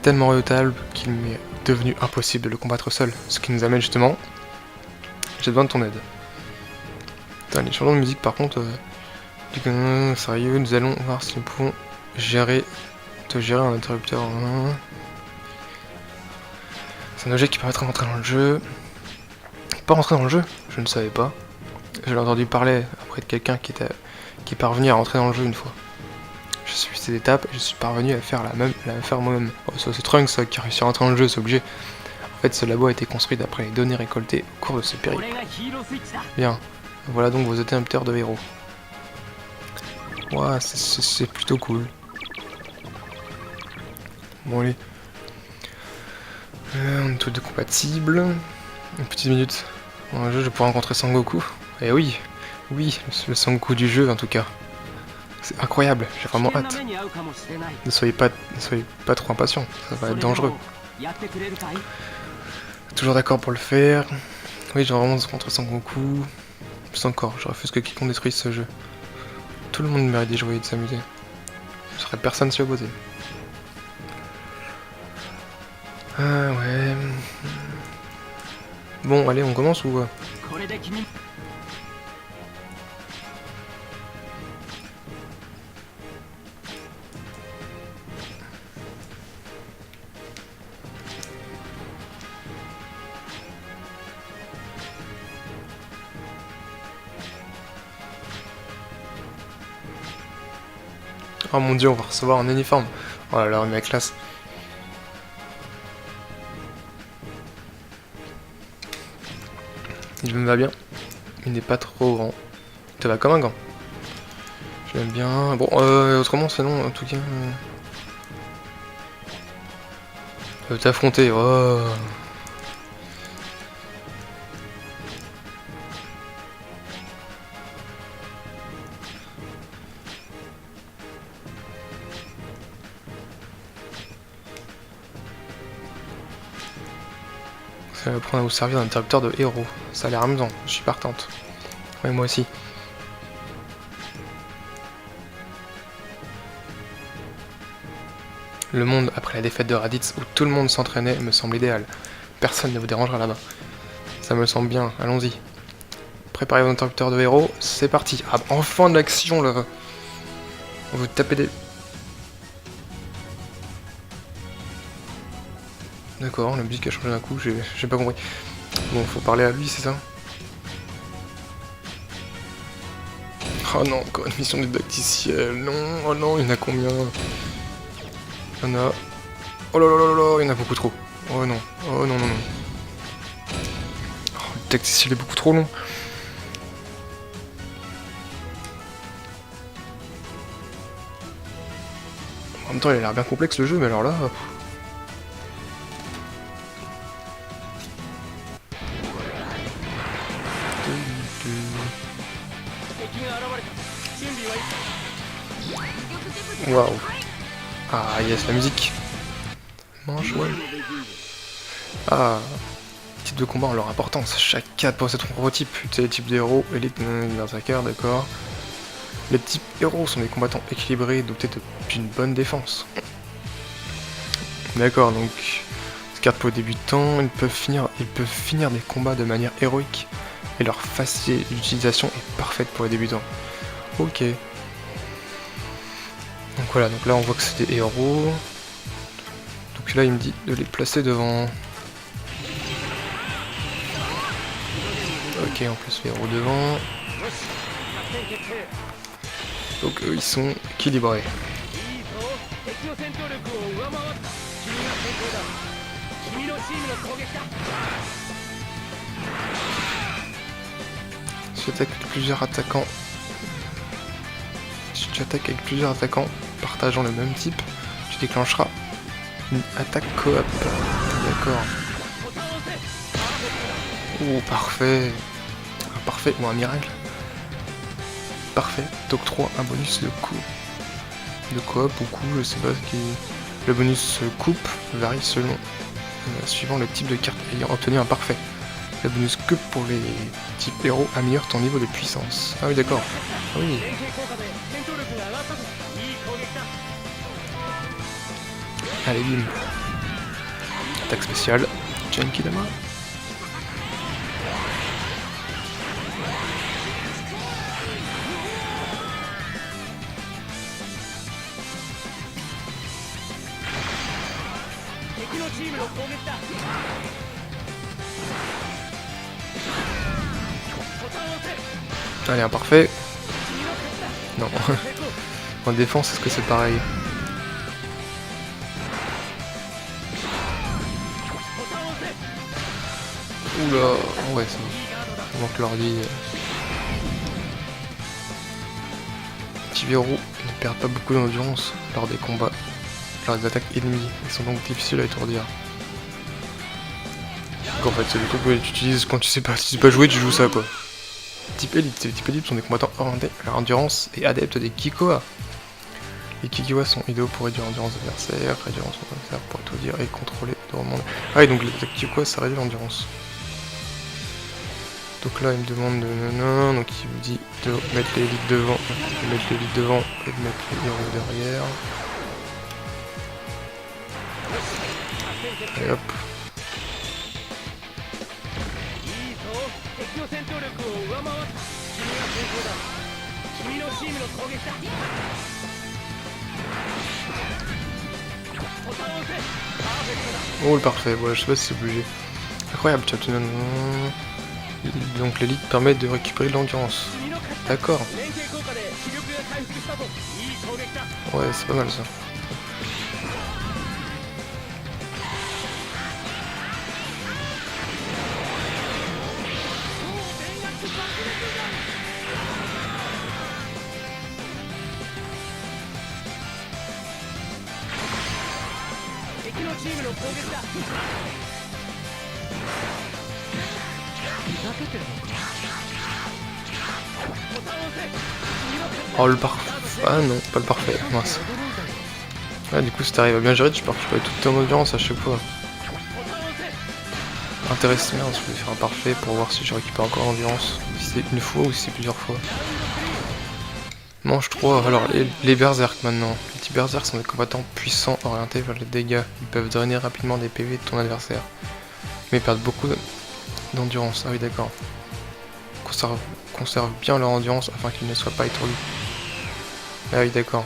Tellement redoutable qu'il m'est devenu impossible de le combattre seul. Ce qui nous amène justement... J'ai besoin de ton aide. Putain, les changements de musique par contre... sérieux, nous allons voir si nous pouvons gérer un interrupteur. C'est un objet qui permettra d'entrer dans le jeu. Pas rentrer dans le jeu? Je ne savais pas. J'ai entendu parler après de quelqu'un qui est parvenu à rentrer dans le jeu une fois. Je suis ces étapes et je suis parvenu à faire la faire moi-même. Oh, ça c'est Trunks qui a réussi à rentrer dans le jeu, c'est obligé. En fait, ce labo a été construit d'après les données récoltées au cours de ce périple. Bien, voilà donc vos interrupteurs de héros. Ouah, c'est plutôt cool. Bon allez. On est tous deux compatibles. Une petite minute. Dans le jeu, je pourrais rencontrer Sangoku. Et oui, le Sangoku du jeu en tout cas. C'est incroyable, j'ai vraiment hâte. Ne soyez pas trop impatient, ça va être dangereux. Toujours d'accord pour le faire. Oui, j'ai vraiment rencontré Sangoku. Plus encore, je refuse que quiconque détruise ce jeu. Tout le monde mérite d'y jouer et de s'amuser. Je serais personne s'y opposer. Ah ouais... Bon, allez, on commence ou... Oh mon dieu, on va recevoir un uniforme. Oh là là, on est à classe. Il me va bien. Il n'est pas trop grand. Ça va comme un gant. Je l'aime bien. Bon, autrement, sinon, en tout cas... t'affronter, oh... Ça va prendre à vous servir d'interrupteur de héros. Ça a l'air amusant, je suis partante. Ouais, moi aussi. Le monde après la défaite de Raditz, où tout le monde s'entraînait, me semble idéal. Personne ne vous dérangera là-bas. Ça me semble bien, allons-y. Préparez vos interrupteurs de héros, c'est parti. Ah, enfin de l'action là. On veut taper des... D'accord, la musique a changé d'un coup, j'ai pas compris. Bon, faut parler à lui, c'est ça? Oh non, encore une mission didacticielle, non, oh non, il y en a combien? Il y en a... Oh là là là là, il y en a beaucoup trop. Oh non, oh non, non, non. Oh, le didacticiel est beaucoup trop long. En même temps, il a l'air bien complexe le jeu, mais alors là... Waouh. Ah yes, la musique. Mange, ouais. Ah. Type de combat ont leur importance. Chaque carte possède son propre type. Utilisez les types de héros, élite, berserker, d'accord. Les types héros sont des combattants équilibrés, dotés d'une bonne défense. D'accord, donc... Ces cartes pour les débutants, ils peuvent finir des combats de manière héroïque. Et leur facilité d'utilisation est parfaite pour les débutants. Ok. Donc voilà, donc là on voit que c'est des héros. Donc là il me dit de les placer devant. Ok, on place les héros devant. Donc eux ils sont équilibrés. Si tu attaques avec plusieurs attaquants. Si tu attaques avec plusieurs attaquants partageant le même type, tu déclencheras une attaque coop. D'accord. Oh, parfait. Ah, parfait, ou un miracle. Parfait. T'octroie un bonus de coup. De coop ou coup, je sais pas ce qui est. Le bonus coupe varie selon suivant le type de carte ayant obtenu un parfait. Le bonus coupe pour les types héros améliore ton niveau de puissance. Ah oui, d'accord. Ah oui. Allez, bim. Attaque spéciale. Genkidama. Allez, un parfait. Non. En défense, est-ce que c'est pareil? Oula, ouais, ça manque l'ordi. Les verrous ne perdent pas beaucoup d'endurance lors des combats, lors des attaques ennemies. Ils sont donc difficiles à étourdir. Donc en fait, c'est le truc que tu utilises quand tu sais pas jouer, tu joues ça quoi. Type élite. Les types élites sont des combattants orientés à leur endurance et adeptes des Kikoa. Les Kikoa sont idéaux pour réduire l'endurance adversaire, réduire l'endurance adversaire pour étourdir et contrôler le remonte. Ah oui, donc les Kikoa ça réduit l'endurance. Donc là il me demande de nanana, donc il me dit de mettre les élites devant, et de mettre les héros derrière. Et hop. Oh le parfait, ouais, je sais pas si c'est obligé. Incroyable, tu as donc l'élite permet de récupérer de l'endurance. D'accord. Ouais, c'est pas mal ça. Oh le parfait. Ah non, pas le parfait, mince. Ah du coup si t'arrives à bien gérer, tu peux récupérer toute ton endurance à chaque fois. Intéressant, je vais faire un parfait pour voir si je récupère encore l'endurance. Si c'est une fois ou si c'est plusieurs fois. Manche 3, alors les berserk maintenant. Les petits berserk sont des combattants puissants orientés vers les dégâts. Ils peuvent drainer rapidement des PV de ton adversaire. Mais ils perdent beaucoup d'endurance. Ah oui d'accord. Conserve bien leur endurance afin qu'ils ne soient pas étourdis. Ah oui d'accord.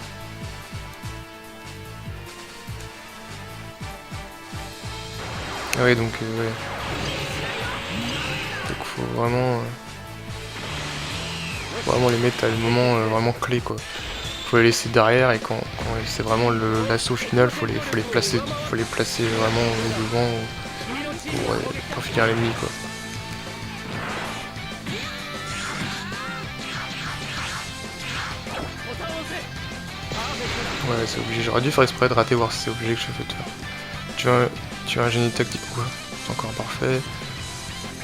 Ah oui donc ouais. Donc faut vraiment les mettre à des moments vraiment clés quoi. Faut les laisser derrière et quand c'est vraiment l'assaut final, faut les placer vraiment devant pour finir l'ennemi quoi. Ouais c'est obligé, j'aurais dû faire exprès de rater voir si c'est obligé que je fais faire. Tu as un génie tactique quoi, c'est encore parfait.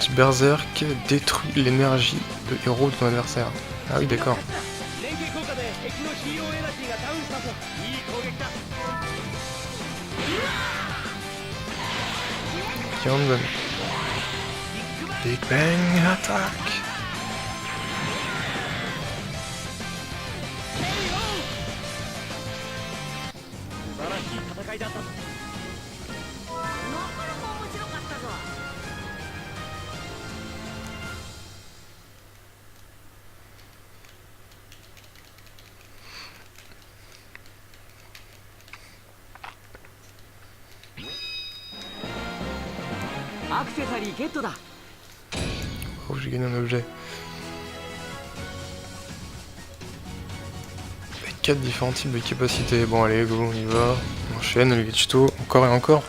Petit berserk détruit l'énergie de héros de ton adversaire. Ah oui d'accord. Kyanden. Big Bang attaque. Oh j'ai gagné un objet. Avec 4 différents types de capacités. Bon allez go on y va. On enchaîne les tutos encore et encore.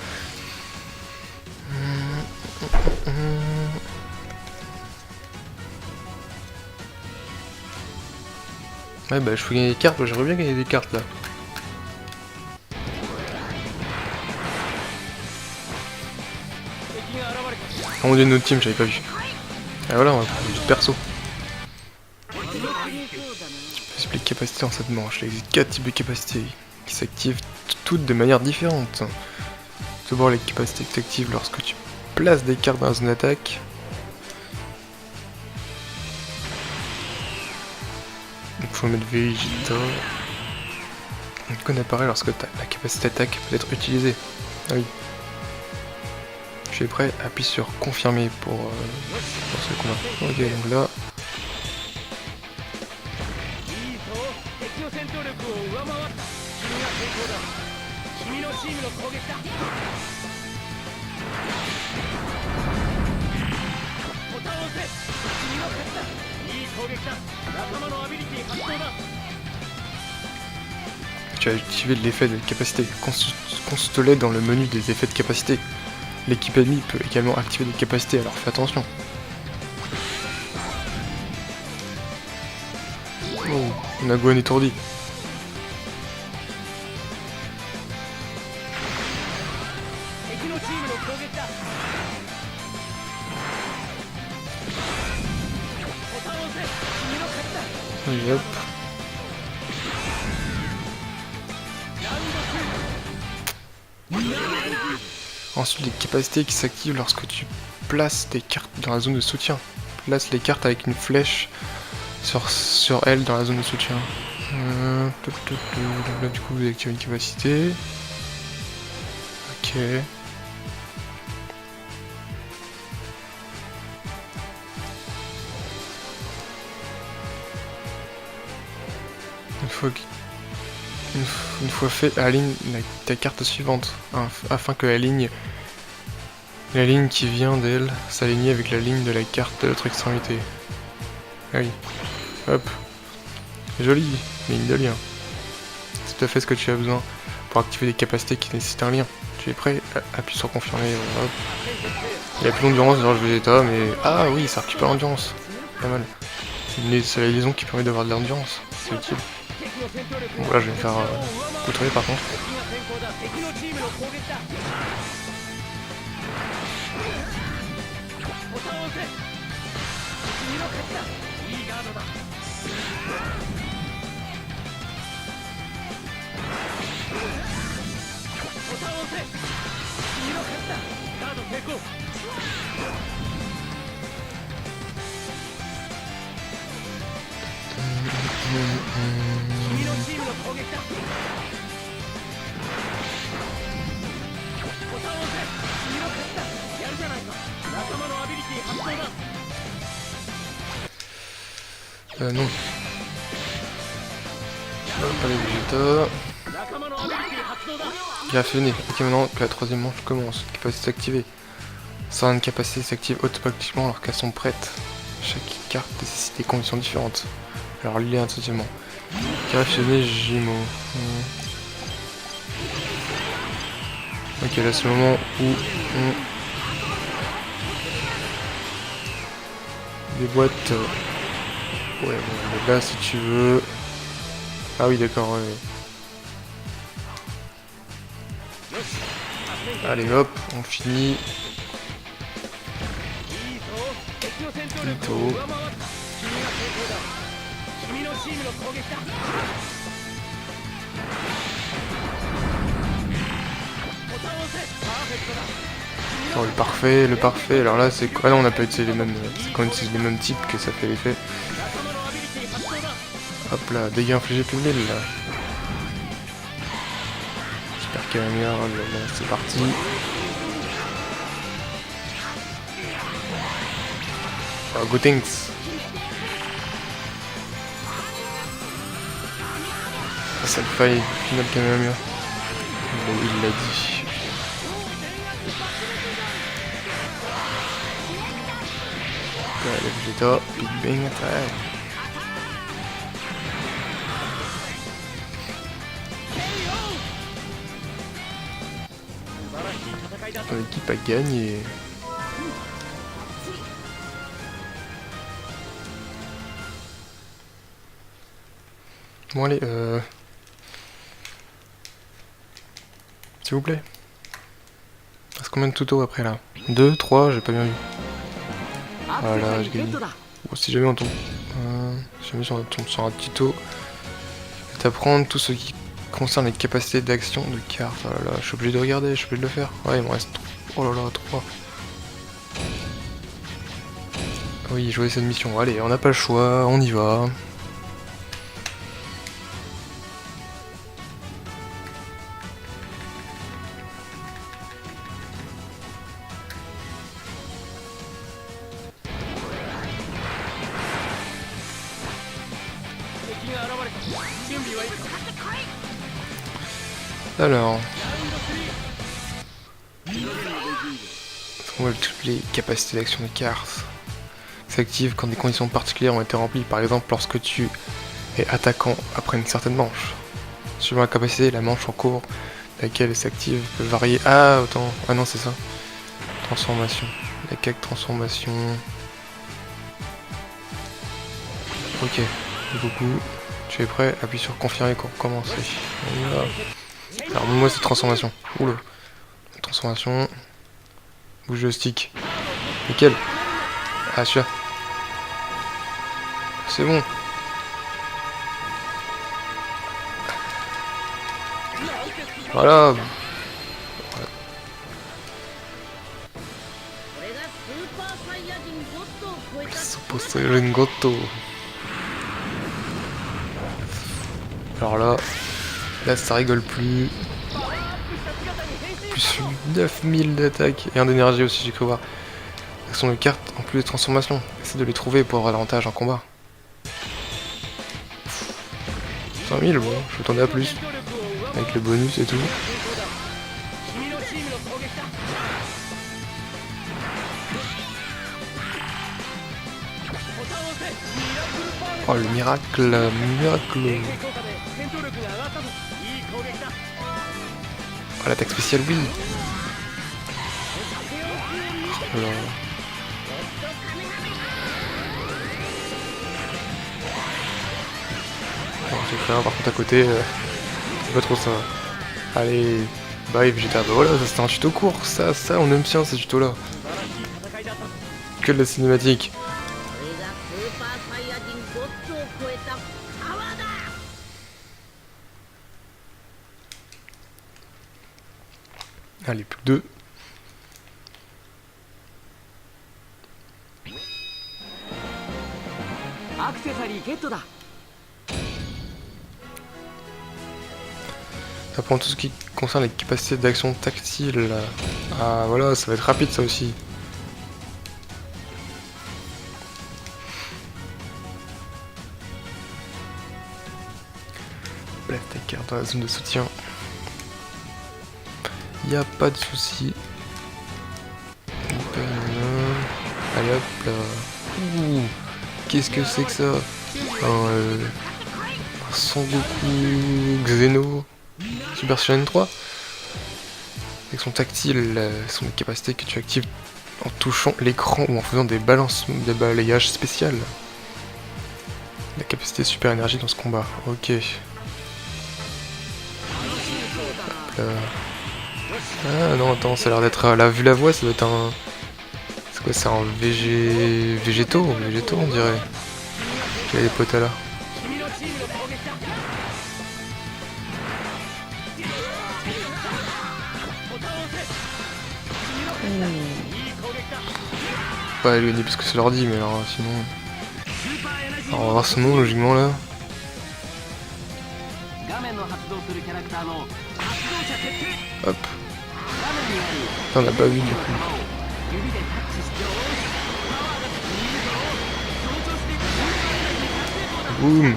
Ouais bah je faut gagner des cartes, j'aimerais bien gagner des cartes là. Oh mon dieu, notre team, j'avais pas vu. Et voilà, on va prendre du perso. Tu peux expliquer les capacités en cette manche. Il existe 4 types de capacités qui s'activent toutes de manière différente. Tout d'abord, les capacités qui s'activent lorsque tu places des cartes dans la zone d'attaque. Donc faut mettre Vegeta. L'icône apparaît lorsque la capacité d'attaque peut être utilisée. Ah oui. Je suis prêt, appuie sur confirmer pour ce combat. Ok, donc là. Tu as activé l'effet de capacité. Consulte-les dans le menu des effets de capacité. L'équipe ennemie peut également activer des capacités, alors fais attention. Oh, on a Gohan étourdi. Et hop. Ensuite, les capacités qui s'activent lorsque tu places des cartes dans la zone de soutien. Place les cartes avec une flèche sur elles dans la zone de soutien. Là, du coup, vous activez une capacité. Ok. une fois fait, aligne ta carte suivante, afin que la ligne qui vient d'elle s'aligne avec la ligne de la carte de l'autre extrémité. Ah oui. Hop. Joli, ligne de lien. C'est tout à fait ce que tu as besoin pour activer des capacités qui nécessitent un lien. Tu es prêt? Appuie sur confirmer. Hop. Il n'y a plus d'endurance dans le Vegeta, mais... Ah oui, ça récupère l'endurance. Pas mal. C'est la liaison qui permet d'avoir de l'endurance. C'est utile. Bon là je vais me faire coutrer par contre. Non. Pas les Vegeta. Il a fini. Ok, maintenant que la troisième manche commence. Capacité activée. Certaines capacités s'activent automatiquement alors qu'elles sont prêtes. Chaque carte nécessite des conditions différentes. Alors lis-les attentivement. Réactionner Jimo. Ok, là c'est le moment où on... Des boîtes... Ouais, bon, mais là si tu veux... Ah oui d'accord, ouais. Allez hop, on finit. Plutôt. Oh, le parfait, alors là c'est quoi? Ah non, on n'a pas utilisé les mêmes. C'est quand on utilise les mêmes types que ça fait l'effet. Hop là, dégâts infligés plus 1000 là. Super Kamehameha, là, c'est parti. Oh, go thanks. Ça le faille, final Kamehameha. Il l'a dit. Allez, Vegeta, Big Bang attaque. Ton équipe a gagné. Bon allez, s'il vous plaît. Il reste combien de tutos après là? 2, 3, j'ai pas bien vu. Voilà, j'ai gagné. Bon, si jamais on tombe, on tombe sur un tuto, je vais t'apprendre tout ce qui concerne les capacités d'action de cartes. Oh là là, je suis obligé de regarder, je suis obligé de le faire. Ouais, il me reste 3. Oh là là, 3. Oui, jouer cette mission. Allez, on n'a pas le choix, on y va. Alors, on va multiplier les capacités d'action de cartes. S'active quand des conditions particulières ont été remplies, par exemple lorsque tu es attaquant après une certaine manche. Suivant la capacité, la manche en cours laquelle elle s'active peut varier. Ah, autant. Ah non, c'est ça. Transformation. La CAC transformation. Ok, beaucoup. Tu es prêt? Appuie sur confirmer pour commencer. Alors moi c'est transformation. Oula. Transformation. Bouge le stick. Nickel. Ah celui-là. C'est bon. Voilà. Super Saiyan Goto. Alors là ça rigole plus. Plus 9000 d'attaque et 1 d'énergie aussi, j'ai cru voir. Action de cartes en plus de transformation. Essaie de les trouver pour avoir l'avantage en combat. 5000, bon, je m'attendais à plus. Avec le bonus et tout. Oh le miracle, miracle. Oh l'attaque spéciale, oui. Oh là. Oh, j'ai fait un par contre à côté, c'est pas trop ça. Allez, bye Vegeta. Bah voilà, ça c'était un tuto court, ça on aime bien ces tutos là. Que de la cinématique. Allez, plus que 2. Apprendre tout ce qui concerne les capacités d'action tactile. Ah voilà, ça va être rapide ça aussi. Place ta carte dans la zone de soutien. Y a pas de souci. Allez hop là. Ouh, qu'est-ce que c'est que ça? Un Son Goku Xeno Super Saiyan 3. Avec son tactile, son capacité que tu actives en touchant l'écran ou en faisant des balayages spéciaux. La capacité super énergie dans ce combat. Ok. Hop là. Ah non, attends, ça a l'air d'être la vue la voix, ça doit être un. C'est quoi, c'est un végétaux on dirait. Quel est les potes là? Pas éloigné parce que c'est l'ordi, mais alors sinon. Alors, on va voir son nom logiquement là. Hop. On l'a pas vu du coup. Boum.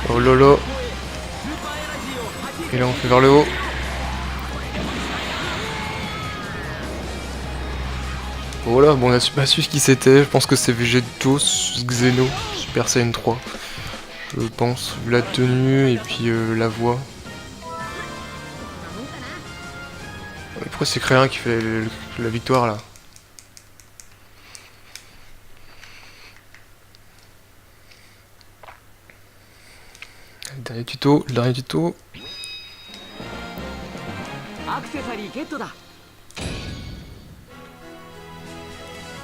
Oh lolo. Et là on fait vers le haut. Voilà, bon on a pas su ce qui c'était. Je pense que c'est Végétos Xeno Super Saiyan 3. Je pense, vu la tenue et puis la voix. Pourquoi c'est Créin qui fait la victoire là? Le dernier tuto,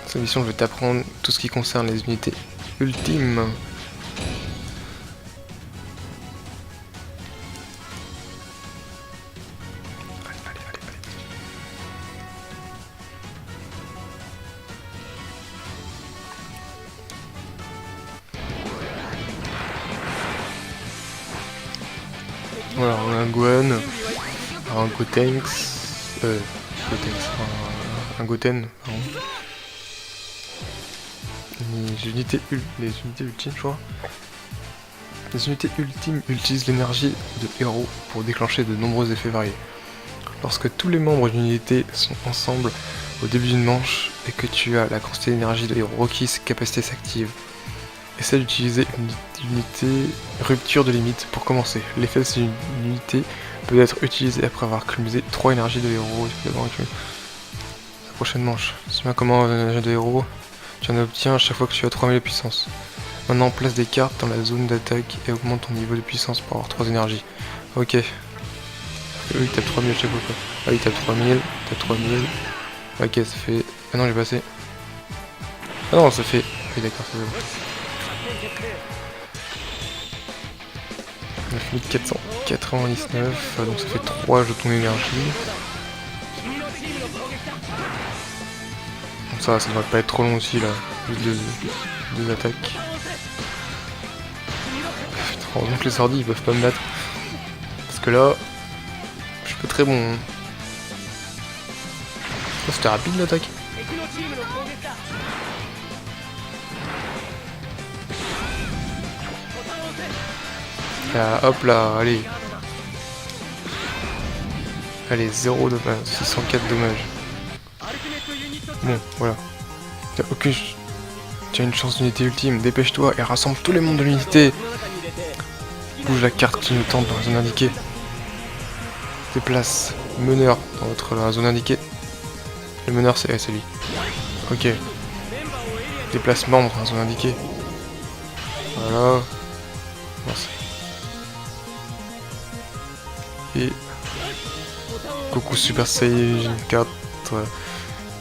Cette mission, je vais t'apprendre tout ce qui concerne les unités ultimes. Voilà, on a un Gohan, un Gotenks, un Goten, pardon. Les unités ultimes, je crois. Les unités ultimes utilisent l'énergie de héros pour déclencher de nombreux effets variés. Lorsque tous les membres d'une unité sont ensemble au début d'une manche et que tu as la quantité d'énergie de héros requise, cette capacité s'active. Essaie d'utiliser une unité rupture de limite pour commencer. L'effet de cette unité peut être utilisé après avoir cumulé 3 énergies de héros. La prochaine manche. Si tu comment une énergie de héros, tu en obtiens à chaque fois que tu as 3000 de puissance. Maintenant place des cartes dans la zone d'attaque et augmente ton niveau de puissance pour avoir 3 énergies. Ok. Oui, t'as 3000 à chaque fois. Ah oui, t'as 3000, t'as 3000. Ok, ça fait... Ah non, j'ai passé. Ah non, ça fait... Oui, d'accord, c'est bon. 9499, donc ça fait 3 jetons d'énergie. Donc ça devrait pas être trop long aussi là, juste deux attaques. Putain, heureusement que les sardis ils peuvent pas me battre. Parce que là, je suis pas très bon. Hein. Oh, c'était rapide l'attaque. Ah, hop là, allez. Allez, 0 dommage, 604 dommages. Bon, voilà. T'as aucune... Tu as une chance d'unité ultime, dépêche-toi et rassemble tous les mondes de l'unité. Bouge la carte clignotante dans la zone indiquée. Déplace meneur dans la zone indiquée. Le meneur c'est lui. Ok. Déplace membre dans la zone indiquée. Voilà. Merci. Et Goku Super Saiyan 4.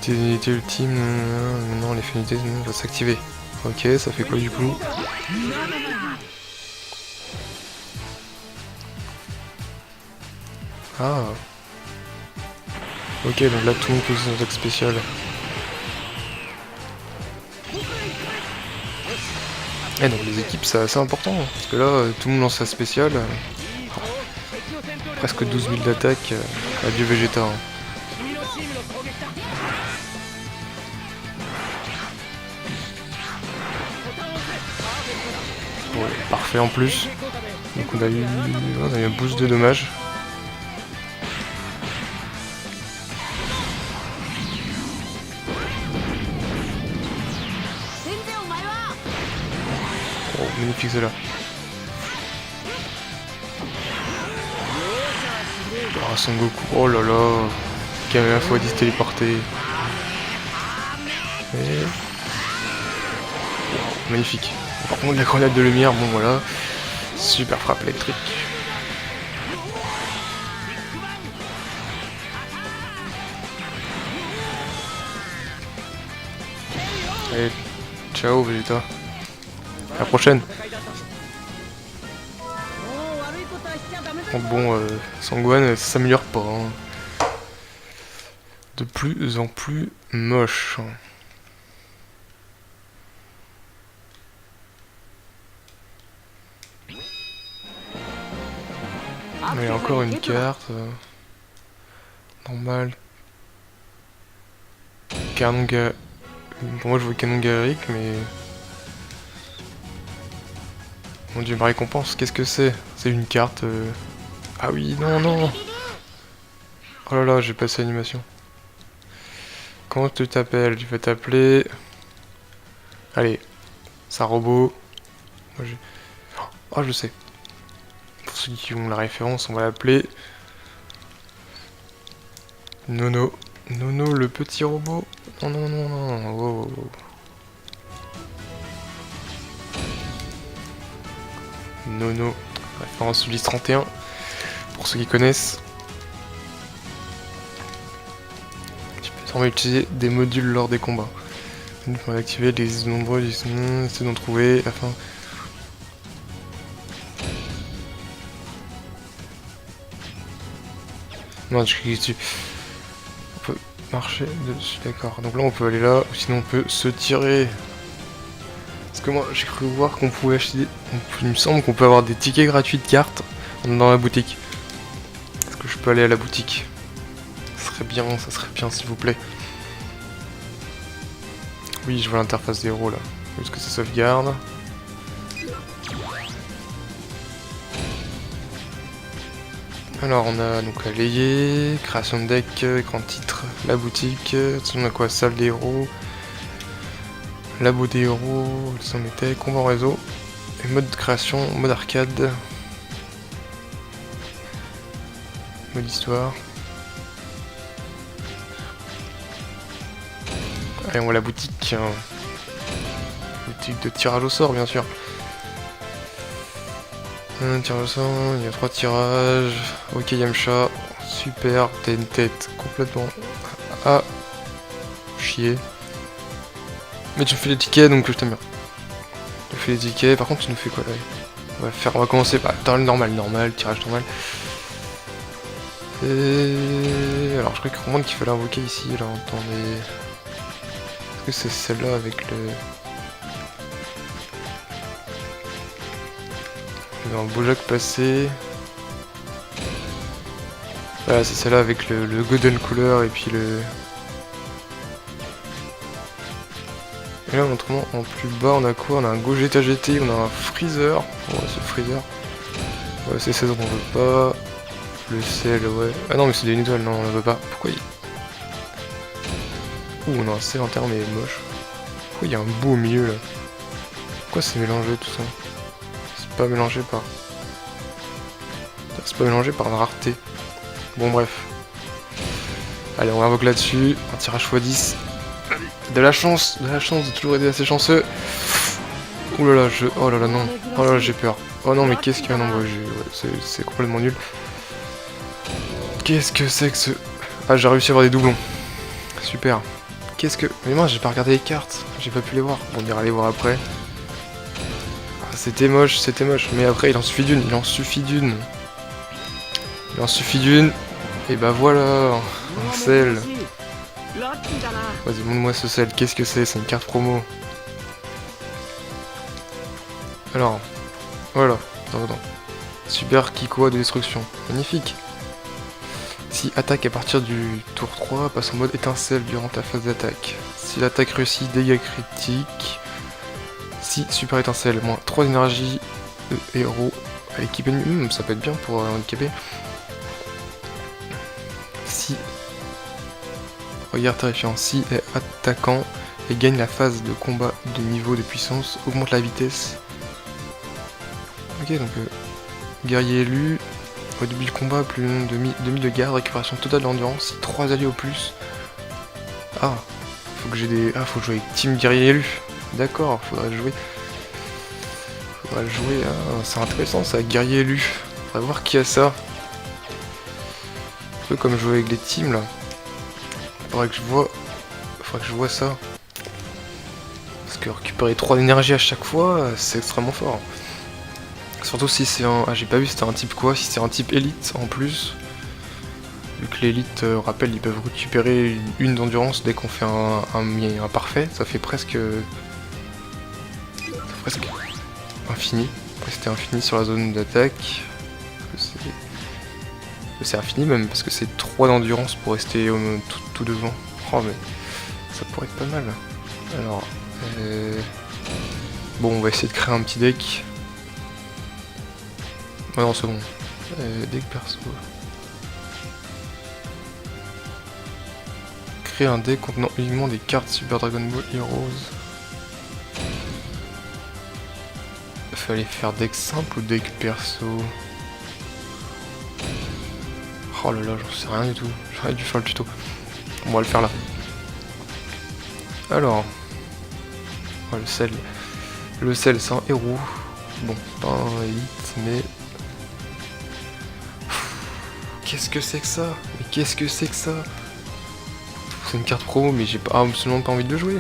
Tes unités ultimes. Non, l'effet unité va s'activer. Ok, ça fait quoi du coup? Ah. Ok, donc là tout le monde peut son attaque spéciale. Et donc les équipes c'est assez important, parce que là tout le monde lance sa spéciale. Presque 12 000 d'attaque, adieu Vegeta. Hein. Ouais, parfait en plus. Donc on a eu un boost de dommages. Oh, magnifique cela. Ah, Son Goku, oh là là. Caméra x10 téléporté. Et... magnifique. Par contre la grenade de lumière, bon voilà. Super frappe électrique. Allez, ciao Vegeta. À la prochaine. Bon, Sangwan, ça s'améliore pas. Hein. De plus en plus moche. Mais encore une carte. Normal. Canon Pour moi je vois Canon Garrick, mais... Mon dieu, ma récompense, qu'est-ce que c'est? C'est une carte... Ah oui, non, non. Oh là là, j'ai passé l'animation. Comment tu t'appelles? Tu vas t'appeler... Allez, Sarobo. Moi, oh, je sais. Pour ceux qui ont la référence, on va l'appeler... Nono. Nono, le petit robot. Non, non, non, non. Wow. Nono. Référence Ulysse 31. Pour ceux qui connaissent. Tu peux désormais utiliser des modules lors des combats. Pour activer les nombreux essayer d'en trouver afin... Non, je clique dessus. On peut marcher dessus, d'accord. Donc là on peut aller là, ou sinon on peut se tirer. Parce que moi j'ai cru voir qu'on pouvait acheter... Il me semble qu'on peut avoir des tickets gratuits de cartes dans la boutique. Est-ce que je peux aller à la boutique? Ça serait bien s'il vous plaît. Oui, je vois l'interface des héros là. Est-ce que ça sauvegarde? Alors on a donc Allayé, création de deck, écran titre, la boutique, on a quoi? Salle des héros, labo des héros, on était, combat en réseau, et mode de création, mode arcade, mode histoire. Allez, on voit la boutique, hein. Boutique de tirage au sort bien sûr. Un tirage au sort, il y a 3 tirages. Ok Yamcha, super, t'as une tête complètement à chier. Mais tu me fais des tickets donc je t'aime bien. Tu me fais des tickets, par contre tu nous fais quoi là? On va commencer par dans le normal, tirage normal. Et alors je crois qu'il fallait invoquer ici, là attendez. Est-ce que c'est celle-là avec le... Dans le Bojack passé. Voilà, c'est celle-là avec le golden couleur et puis le... Et là, autrement, en plus bas, on a quoi? On a un Gogeta GT, on a un Freezer. Oh, c'est Freezer. Ouais, c'est 16 on veut pas. Le sel, ouais. Ah non, mais c'est des étoiles, non, on en veut pas. Pourquoi il... Ouh, on a un sel interne, mais moche. Pourquoi il y a un bout au milieu, là? Pourquoi c'est mélangé, tout ça? C'est pas mélangé par... C'est pas mélangé par la rareté. Bon, bref. Allez, on invoque là-dessus. Un tirage x10. De la chance de toujours être assez chanceux. Ouh là là, oh là là, non. Oh là là, j'ai peur. Oh non, mais qu'est-ce qu'il y a? Non, ouais, c'est complètement nul. Qu'est-ce que c'est que ce... Ah, j'ai réussi à avoir des doublons. Super. Qu'est-ce que... Mais moi, j'ai pas regardé les cartes. J'ai pas pu les voir. On ira les voir après. Ah, c'était moche. Mais après, il en suffit d'une. Et bah voilà. Un sel. Vas-y, montre-moi ce sel. Qu'est-ce que c'est? C'est une carte promo. Alors, voilà. Attends. Super Kikoa de destruction. Magnifique. Si attaque à partir du tour 3, passe en mode étincelle durant ta phase d'attaque. Si l'attaque réussit, dégâts critiques. Si super étincelle, moins 3 énergies de héros à l'équipe ennemie. Ça peut être bien pour un handicapé. Si regard terrifiant, si est attaquant et gagne la phase de combat de niveau de puissance, augmente la vitesse. Ok, donc guerrier élu. Au début du combat, plus de 2000 de garde, récupération totale d'endurance, 3 alliés au plus. Ah, faut que j'ai des... Ah, faut jouer avec Team Guerrier élu. D'accord, faudrait le jouer. Ah, c'est intéressant ça, Guerrier élu. Faudrait voir qui a ça. Un peu comme jouer avec les teams là. Faudrait que je vois ça. Parce que récupérer 3 d'énergie à chaque fois, c'est extrêmement fort. Surtout si c'est un... Ah, j'ai pas vu c'était un type quoi, si c'est un type élite en plus. Vu que l'élite, rappelle, ils peuvent récupérer une d'endurance dès qu'on fait un parfait, ça fait presque... infini. Après c'était infini sur la zone d'attaque. C'est infini même, parce que c'est 3 d'endurance pour rester tout devant. Oh mais ça pourrait être pas mal. Alors... Bon, on va essayer de créer un petit deck. Ouais, non, c'est bon. Deck perso. Créer un deck contenant uniquement des cartes Super Dragon Ball Heroes. Fallait faire deck simple ou deck perso? Oh là là, j'en sais rien du tout. J'aurais dû faire le tuto. On va le faire là. Alors. Oh, le sel. Le sel, c'est un héros. Bon, pas un élite, mais... Qu'est-ce que c'est que ça? Mais qu'est-ce que c'est que ça? C'est une carte promo, mais j'ai pas absolument pas envie de le jouer.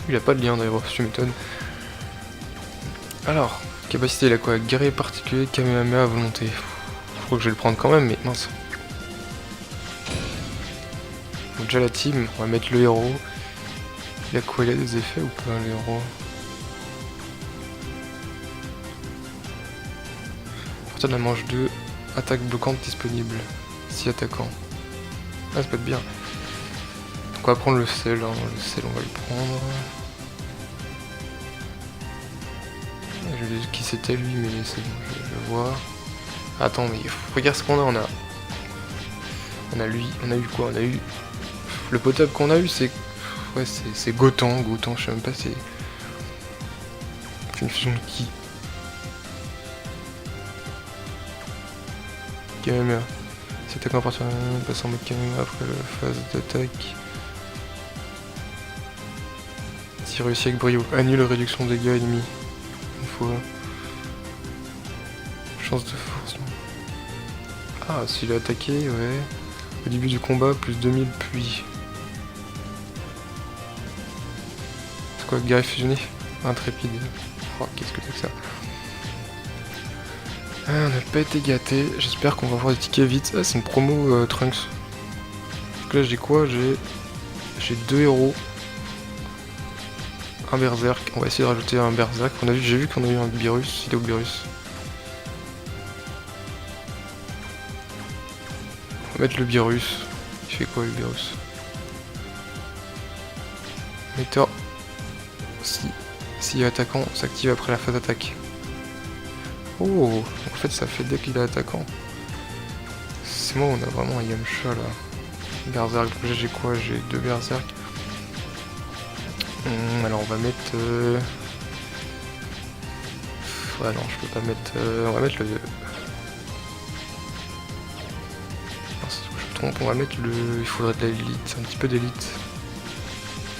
Il a pas de lien d'ailleurs, tu m'étonnes. Alors, capacité, il a quoi? Guerrier particulier, Kamehameha à volonté. Je crois que je vais le prendre quand même, mais mince. Donc déjà la team, on va mettre le héros. Il a quoi? Il a des effets ou pas le héros? À partir de la manche 2, attaque bloquante disponible. 6 attaquants. Ah, ça peut être bien. Donc on va prendre le sel, hein. Le sel on va le prendre. Je sais qui c'était lui, mais c'est bon, je le vois. Attends, mais regarde ce qu'on a, on a lui, on a eu quoi? On a eu... Le potable qu'on a eu, c'est... Ouais, c'est Goten, je sais même pas, c'est une fusion de qui? Kamehameha. Si attaquant à partir d'un passe en mode Kamehameha après la phase d'attaque. Si réussi avec brio, annule réduction de dégâts ennemis. Une fois. Chance de force. Ah, s'il a attaqué, ouais. Au début du combat, plus 2000 puis. C'est quoi, guerrier fusionné? Intrépide. Oh, qu'est-ce que c'est que ça? Ah, on n'a pas été gâté. J'espère qu'on va avoir des tickets vite. Ah, c'est une promo Trunks. Donc là, j'ai quoi? J'ai 2 héros. Un berserk. On va essayer de rajouter un berserk. J'ai vu qu'on a eu un Beerus. Il est où Beerus? On va mettre le Beerus. Il fait quoi le Beerus? Meteor. si attaquant s'active après la phase d'attaque. Oh, en fait ça fait dès qu'il est attaquant. C'est moi, on a vraiment un Yamcha là. Berserk, j'ai quoi? J'ai 2 Berserk. Alors on va mettre... Ouais non, je peux pas mettre... On va mettre le... Non, je me trompe, on va mettre le... Il faudrait de l'élite, un petit peu d'élite.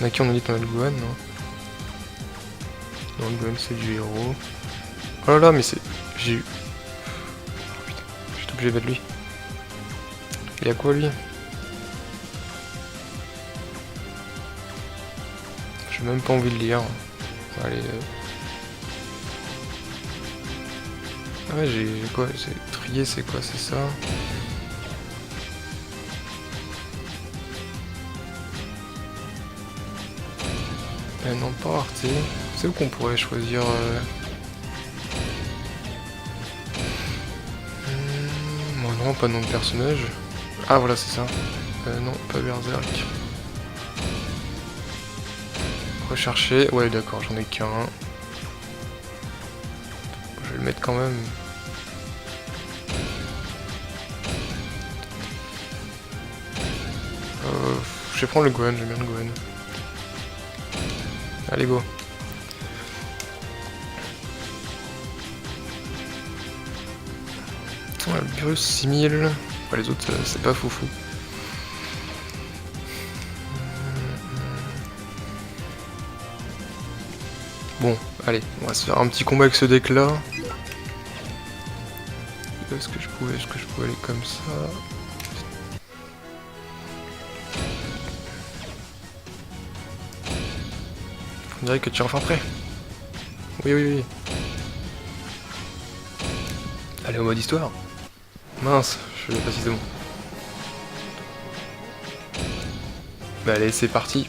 On a qui en élite? On a le Gohan, non? Non, le Gohan c'est du héros. Oh là là, mais c'est... J'ai eu... Oh, putain, j'étais obligé de mettre lui. Il y a quoi lui? J'ai même pas envie de lire. Allez. Ah ouais, j'ai quoi? C'est trier, c'est quoi? C'est ça? Non, pas rareté. C'est où qu'on pourrait choisir non, pas nom de personnage. Ah voilà, c'est ça. Non, pas Berserk. Rechercher. Ouais, d'accord, j'en ai qu'un. Je vais le mettre quand même. Je vais prendre le Gohan, j'aime bien le Gohan. Allez, go. Ouais, le Beerus 6000. Ouais, les autres, c'est pas foufou. Bon, allez, on va se faire un petit combat avec ce deck là. Est-ce que je pouvais aller comme ça? On dirait que tu es enfin prêt. Oui, oui, oui. Allez, au mode histoire. Mince, je l'ai pas si c'est bon. Bah allez, c'est parti.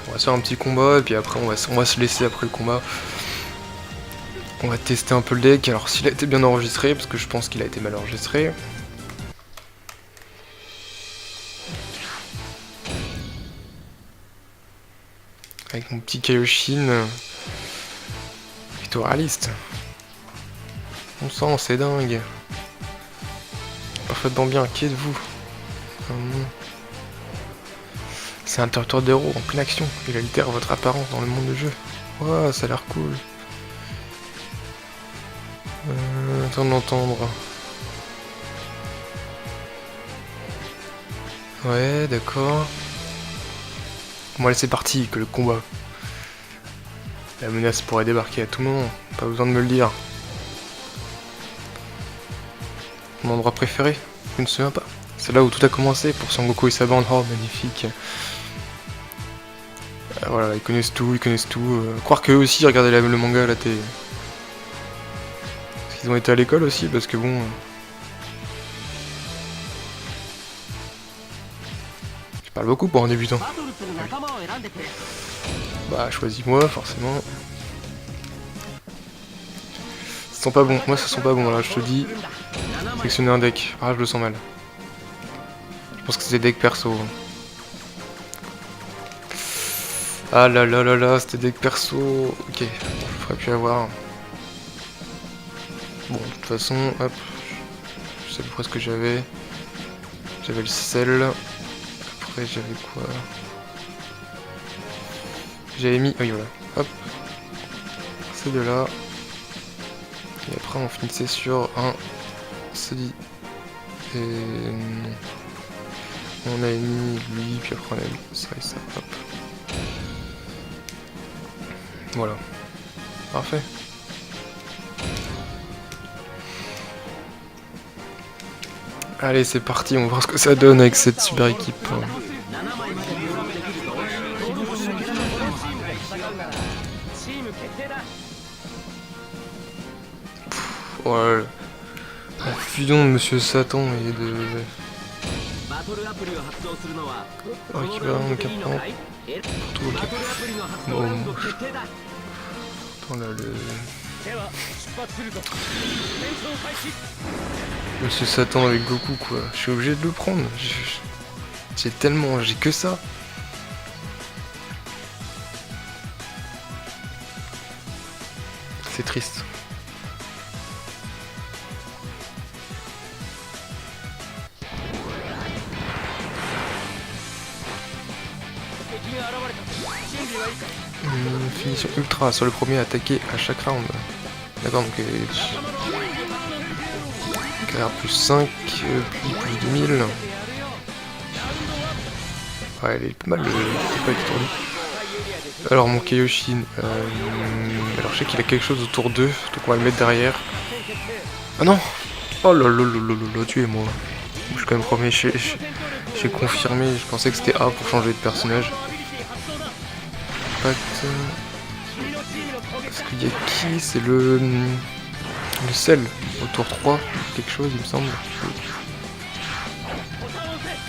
On va se faire un petit combat et puis après on va se laisser après le combat. On va tester un peu le deck, alors s'il a été bien enregistré, parce que je pense qu'il a été mal enregistré. Avec mon petit Kaioshin. Plutôt réaliste. On sent, c'est dingue. Parfaitement bien, qui êtes-vous? C'est un territoire d'héros en pleine action. Il altère votre apparence dans le monde de jeu. Ouah, ça a l'air cool. Attends d'entendre. Ouais, d'accord. Bon allez, c'est parti, que le combat. La menace pourrait débarquer à tout moment, pas besoin de me le dire. Mon endroit préféré? Je ne me souviens pas. C'est là où tout a commencé pour Sangoku et sa bande. Oh, magnifique. Voilà, ils connaissent tout. Croire qu'eux aussi regardaient le manga à la télé. Est-ce qu'ils ont été à l'école aussi? Parce que bon... Je parle beaucoup pour un débutant. Bah, choisis-moi, forcément. Ça sent pas bon. Moi, ça sent pas bon, là, je te dis. Sélectionner un deck. Ah, je le sens mal. Je pense que c'est des decks perso. Ah là là là là, c'était deck perso. Ok, bon, je ferais plus avoir. Bon, de toute façon, hop. Je sais à peu près ce que j'avais. J'avais le sel. Après, j'avais quoi? J'avais mis... Oui, voilà. Hop. Ces deux-là. Et après, on finissait sur un... Celui... Et... On a mis lui, puis après on a mis ça et ça. Hop. Voilà. Parfait. Allez, c'est parti, on va voir ce que ça donne avec cette super équipe. Ouais, la fusion de Monsieur Satan et de... Récupérer mon capant pour tout le cap. Bon, attends là le... Monsieur Satan avec Goku quoi, je suis obligé de le prendre. J'ai tellement... j'ai que ça. C'est triste. Finition ultra sur le premier attaqué à chaque round. D'accord, donc carrière plus 5, puis plus de 1000. Ouais, elle est pas mal, pas étourdie. Alors mon Kaioshin, alors je sais qu'il a quelque chose autour d'eux, donc on va le mettre derrière. Ah non! Oh là là là là là, tuez-moi. Je suis quand même premier, j'ai confirmé, je pensais que c'était A pour changer de personnage. Parce qu'il y a qui? C'est le sel au tour 3, quelque chose il me semble.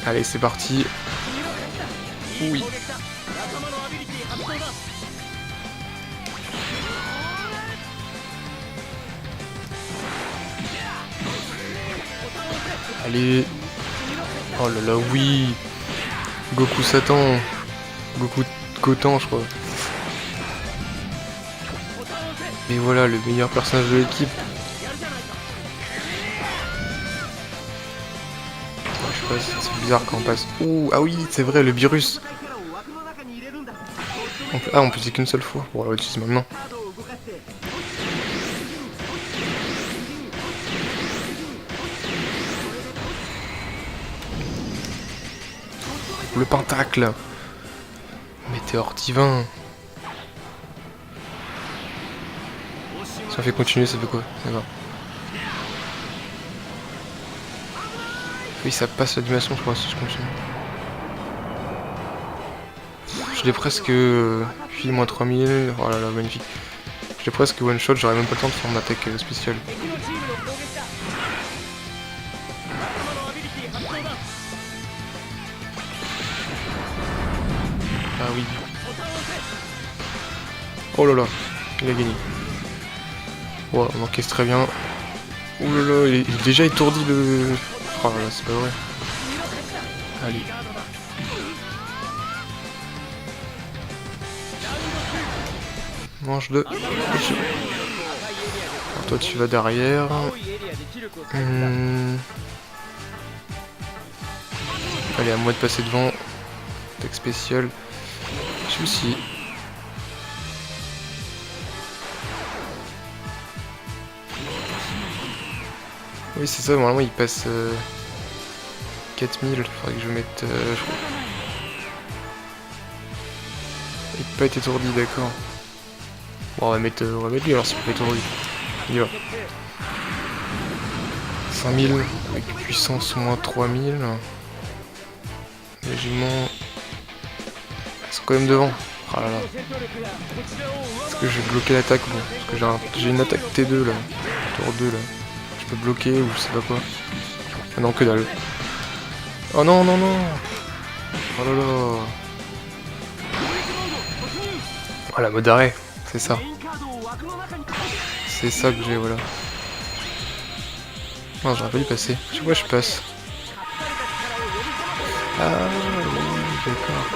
Allez c'est parti. Oui. Allez. Oh là là oui. Goku Satan. Goku Goten je crois. Et voilà le meilleur personnage de l'équipe. Je sais pas, c'est bizarre quand on passe. Ouh, ah oui, c'est vrai, le virus. On peut utiliser qu'une seule fois. Bon, on va l'utiliser maintenant. Le pentacle. Météore divin. Si on fait continuer, ça fait quoi? D'accord. Oui, ça passe l'animation, je crois, si je continue. Je l'ai presque... Puis moins 3000... Oh là là, magnifique. Je l'ai presque one shot, j'aurais même pas le temps de faire mon attaque spéciale. Ah oui. Oh là là, il a gagné. Ouais, on encaisse très bien. Ouh là là, il est déjà étourdi le... Oh là là, c'est pas vrai. Allez. Mange 2. Alors toi tu vas derrière. Allez, à moi de passer devant. Attaque spéciale. Celui-ci. Oui c'est ça, normalement il passe 4000, il faudrait que je mette... Il peut pas être étourdi, d'accord. Bon on va mettre lui alors s'il peut être étourdi. Il y va. 5000 avec puissance moins 3000. Régiment... Ils sont quand même devant. Oh là là. Est-ce que je vais bloquer l'attaque? Bon, parce que j'ai une attaque T2 là. Tour 2 là. Je peux bloquer ou je sais pas quoi. Ah non, que dalle. Oh non, non, non. Oh là là. Oh la mode arrêt, c'est ça. C'est ça que j'ai, voilà. Non, j'aurais pas dû passer. Je sais pas, je passe. Ah oui, d'accord.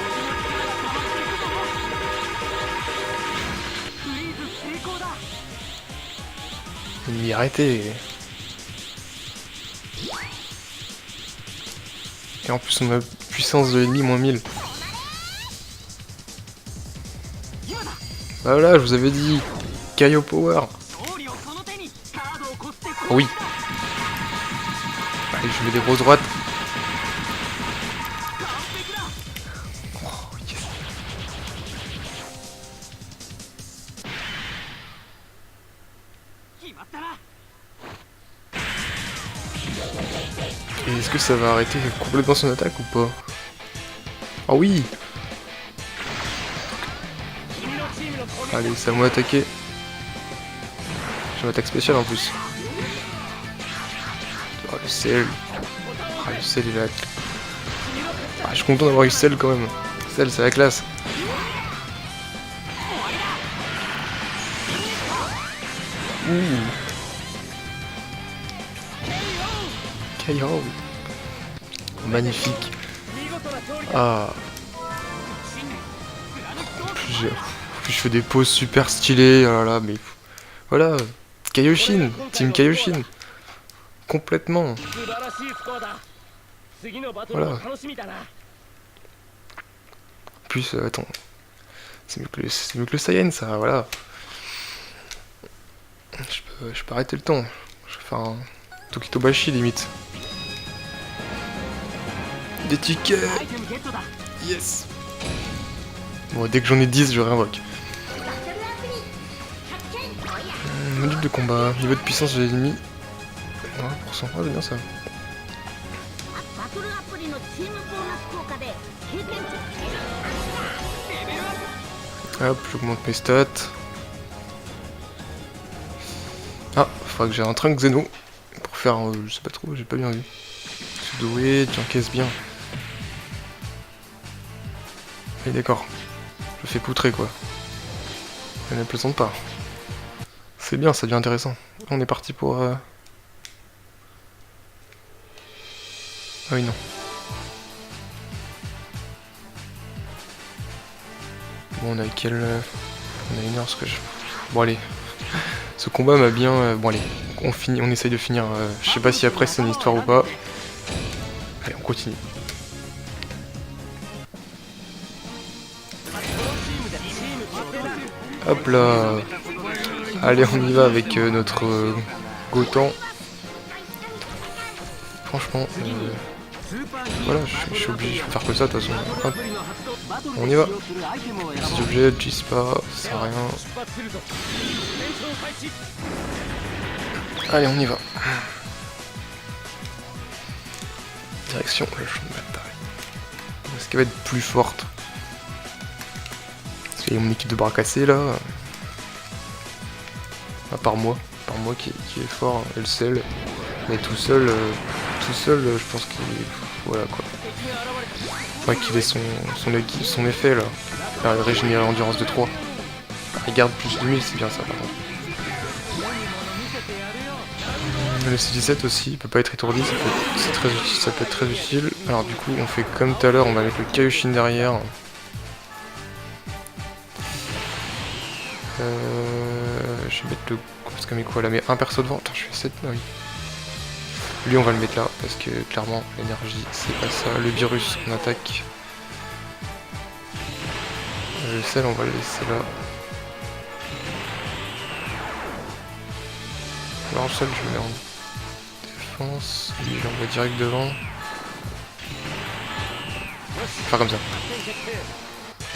Ennemi arrêté. Et en plus on a puissance de l'ennemi moins 1000. Bah voilà, je vous avais dit. Kaio Power. Oui. Allez, je mets des grosses droites. Oh, yes. Et est-ce que ça va arrêter complètement son attaque ou pas? Ah oui. Allez, c'est à moi d'attaquer. J'ai une attaque spéciale en plus. Oh, le sel. Ah, le sel il est là. Ah, je suis content d'avoir eu sel quand même. Sel, c'est la classe. Ouh. Kaio. Magnifique. Ah. En plus, je fais des poses super stylées. Oh là là, mais Voilà, Kaioshin, Team Kaioshin. Complètement. Voilà. En plus, attends. C'est mieux que le Saiyan, ça, voilà. Je peux arrêter le temps. Je vais faire un Tokitobashi, limite. Des tickets. Yes. Bon, dès que j'en ai 10, je réinvoque. Module de combat. Niveau de puissance de l'ennemi. 1%. Ah, c'est bien ça. Hop, j'augmente mes stats. Ah, faudra que j'ai un Trunk Zeno. Pour faire, je sais pas trop, j'ai pas bien vu. C'est doué, tu encaisses bien. Et d'accord. Je fais poutrer quoi. Elle ne plaisante pas. C'est bien, ça devient intéressant. On est parti pour... Ah oui, non. Bon, on a quel... On a une heure, ce que je... Bon, allez. Ce combat m'a bien... Bon, allez. On essaye de finir. Je sais pas si après c'est une histoire ou pas. Allez, on continue. Hop là. Allez, on y va avec notre Goten. Franchement, voilà, je suis obligé de faire que ça de toute façon. Hop. On y va. Petit objet, G-Spa, ça sert à rien. Allez, on y va. Direction le champ de bataille. Est-ce qu'elle va être plus forte? Parce qu'il y a mon équipe de bras cassés là. À part moi qui est fort, elle seule. Mais tout seul, je pense qu'il... Voilà quoi. Faudrait qu'il ait son effet là. Faire régénérer endurance de 3. Il garde plus de 1000, c'est bien ça par contre. Le C17 aussi, il peut pas être étourdi, ça peut être très utile. Alors du coup on fait comme tout à l'heure, on va mettre le Kaioshin derrière. Je vais mettre le... Parce que mais quoi, là, mais un perso devant. Attends, je fais 7, oui. Lui on va le mettre là, parce que clairement l'énergie c'est pas ça. Le virus on attaque. Le sel on va le laisser là. Alors le sel je le mets en défense. Lui je l'envoie direct devant. Faire comme ça.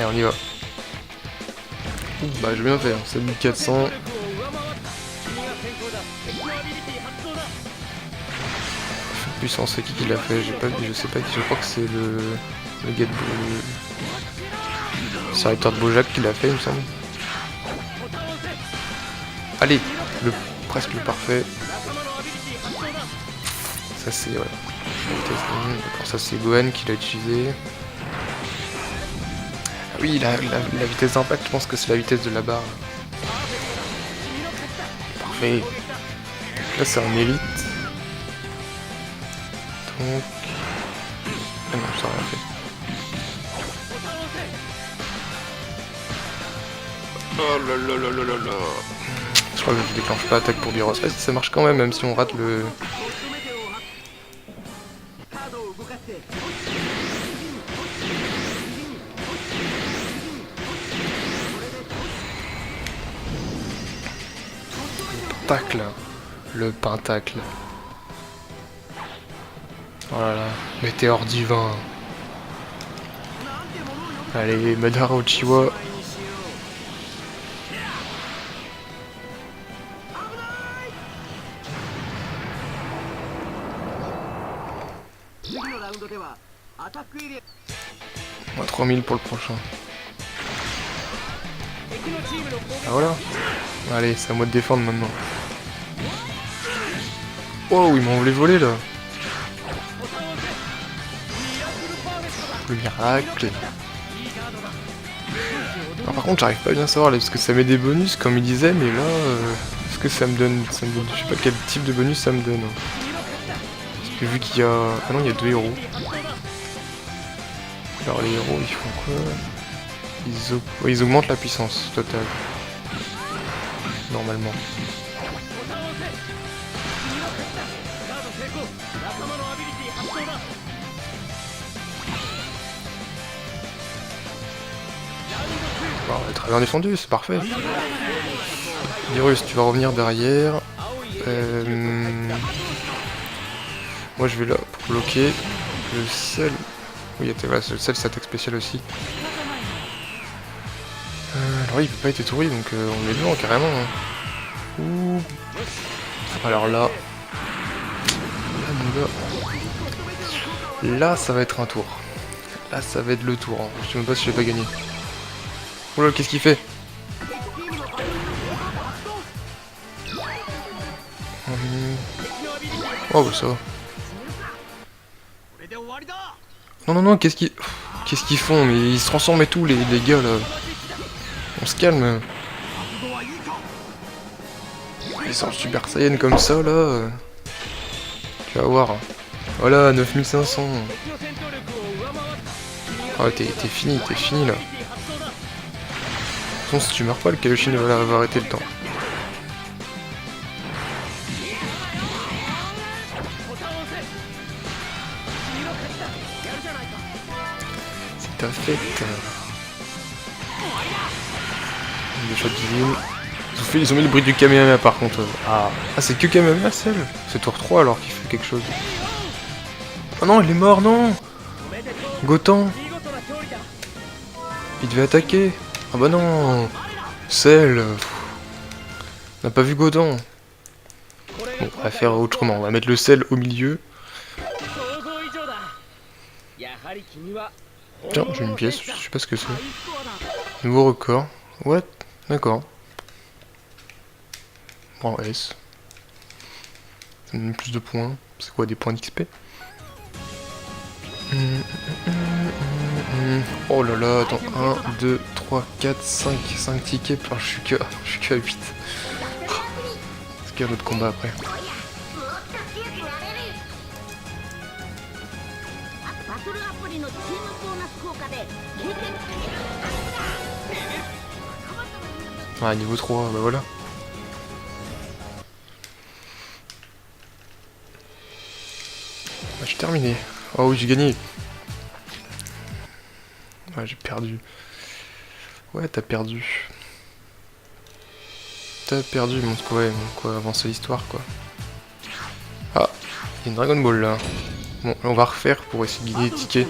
Et on y va. Ouh, bah j'ai bien fait, hein. C'est 1400. Puissance, c'est qui l'a fait? J'ai pas vu, je sais pas qui, je crois que c'est le gars de serviteur de Bojack qui l'a fait, il me semble. Allez, presque le parfait. Ça c'est voilà. Ça c'est Gohan qui l'a utilisé. Ah oui, la vitesse d'impact, je pense que c'est la vitesse de la barre. Parfait. Là c'est un élite. Donc... Ah non, ça n'a rien fait. Oh là là là là là là. Je crois que je déclenche pas attaque pour Biros. Ah, ça marche quand même, même si on rate le... Pentacle. Le pentacle. Oh là là, météore divin. Allez, Madara Uchiwa. On a 3000 pour le prochain. Ah voilà. Allez, c'est à moi de défendre maintenant. Oh, ils m'ont voulu voler là. Le miracle. Alors, par contre j'arrive pas à bien savoir là, parce que ça met des bonus comme il disait, mais là est-ce que ça me donne, je sais pas quel type de bonus ça me donne. Parce que vu qu'il y a... Ah non, il y a 2 héros. Alors les héros ils font quoi? Ils augmentent la puissance totale. normalement. Bon, on est très bien défendu, c'est parfait. Virus, tu vas revenir derrière. Moi je vais là pour bloquer. Le sel. Oui, voilà, le sel c'est attaque spéciale aussi. Alors il peut pas être étourdi donc on est devant carrément. Hein. Ouh. Alors là. Là ça va être un tour. Là ça va être le tour. Hein. Je sais même pas si je vais pas gagner. Oh là, qu'est-ce qu'il fait? Oh bah ça va. Non non non, qu'est-ce qu'ils font? Mais ils se transforment et tout les gars là. On se calme. Ils sortent Super Saiyan comme ça là. Tu vas voir. Voilà, 9500. Ah t'es fini là. De toute façon, si tu meurs pas, le Kaioshin va arrêter le temps. C'est ta fête. Des shots divines. Ils ont mis le bruit du Kamehameha par contre. Ah c'est que Kamehameha celle. C'est tour 3 alors qu'il fait quelque chose. Oh non, il est mort, non. Goten. Il devait attaquer. Ah bah non. Cell. On n'a pas vu Goten. Bon, on va faire autrement. On va mettre le sel au milieu. Tiens, j'ai une pièce. Je sais pas ce que c'est. Nouveau record. What? D'accord. Bon, S. Ça donne plus de points. C'est quoi, des points d'XP? Oh là là, attends, 1, 2, 3, 4, 5 tickets, enfin, je suis que à 8. Est-ce qu'il y a d'autres combats après? Ah, niveau 3, bah voilà. Bah, j'ai terminé. Oh oui, j'ai gagné. Ouais, j'ai perdu. Ouais, t'as perdu. T'as perdu, montre quoi, avancer l'histoire, quoi. Ah, il y a une Dragon Ball, là. Bon, on va refaire pour essayer de gagner des tickets.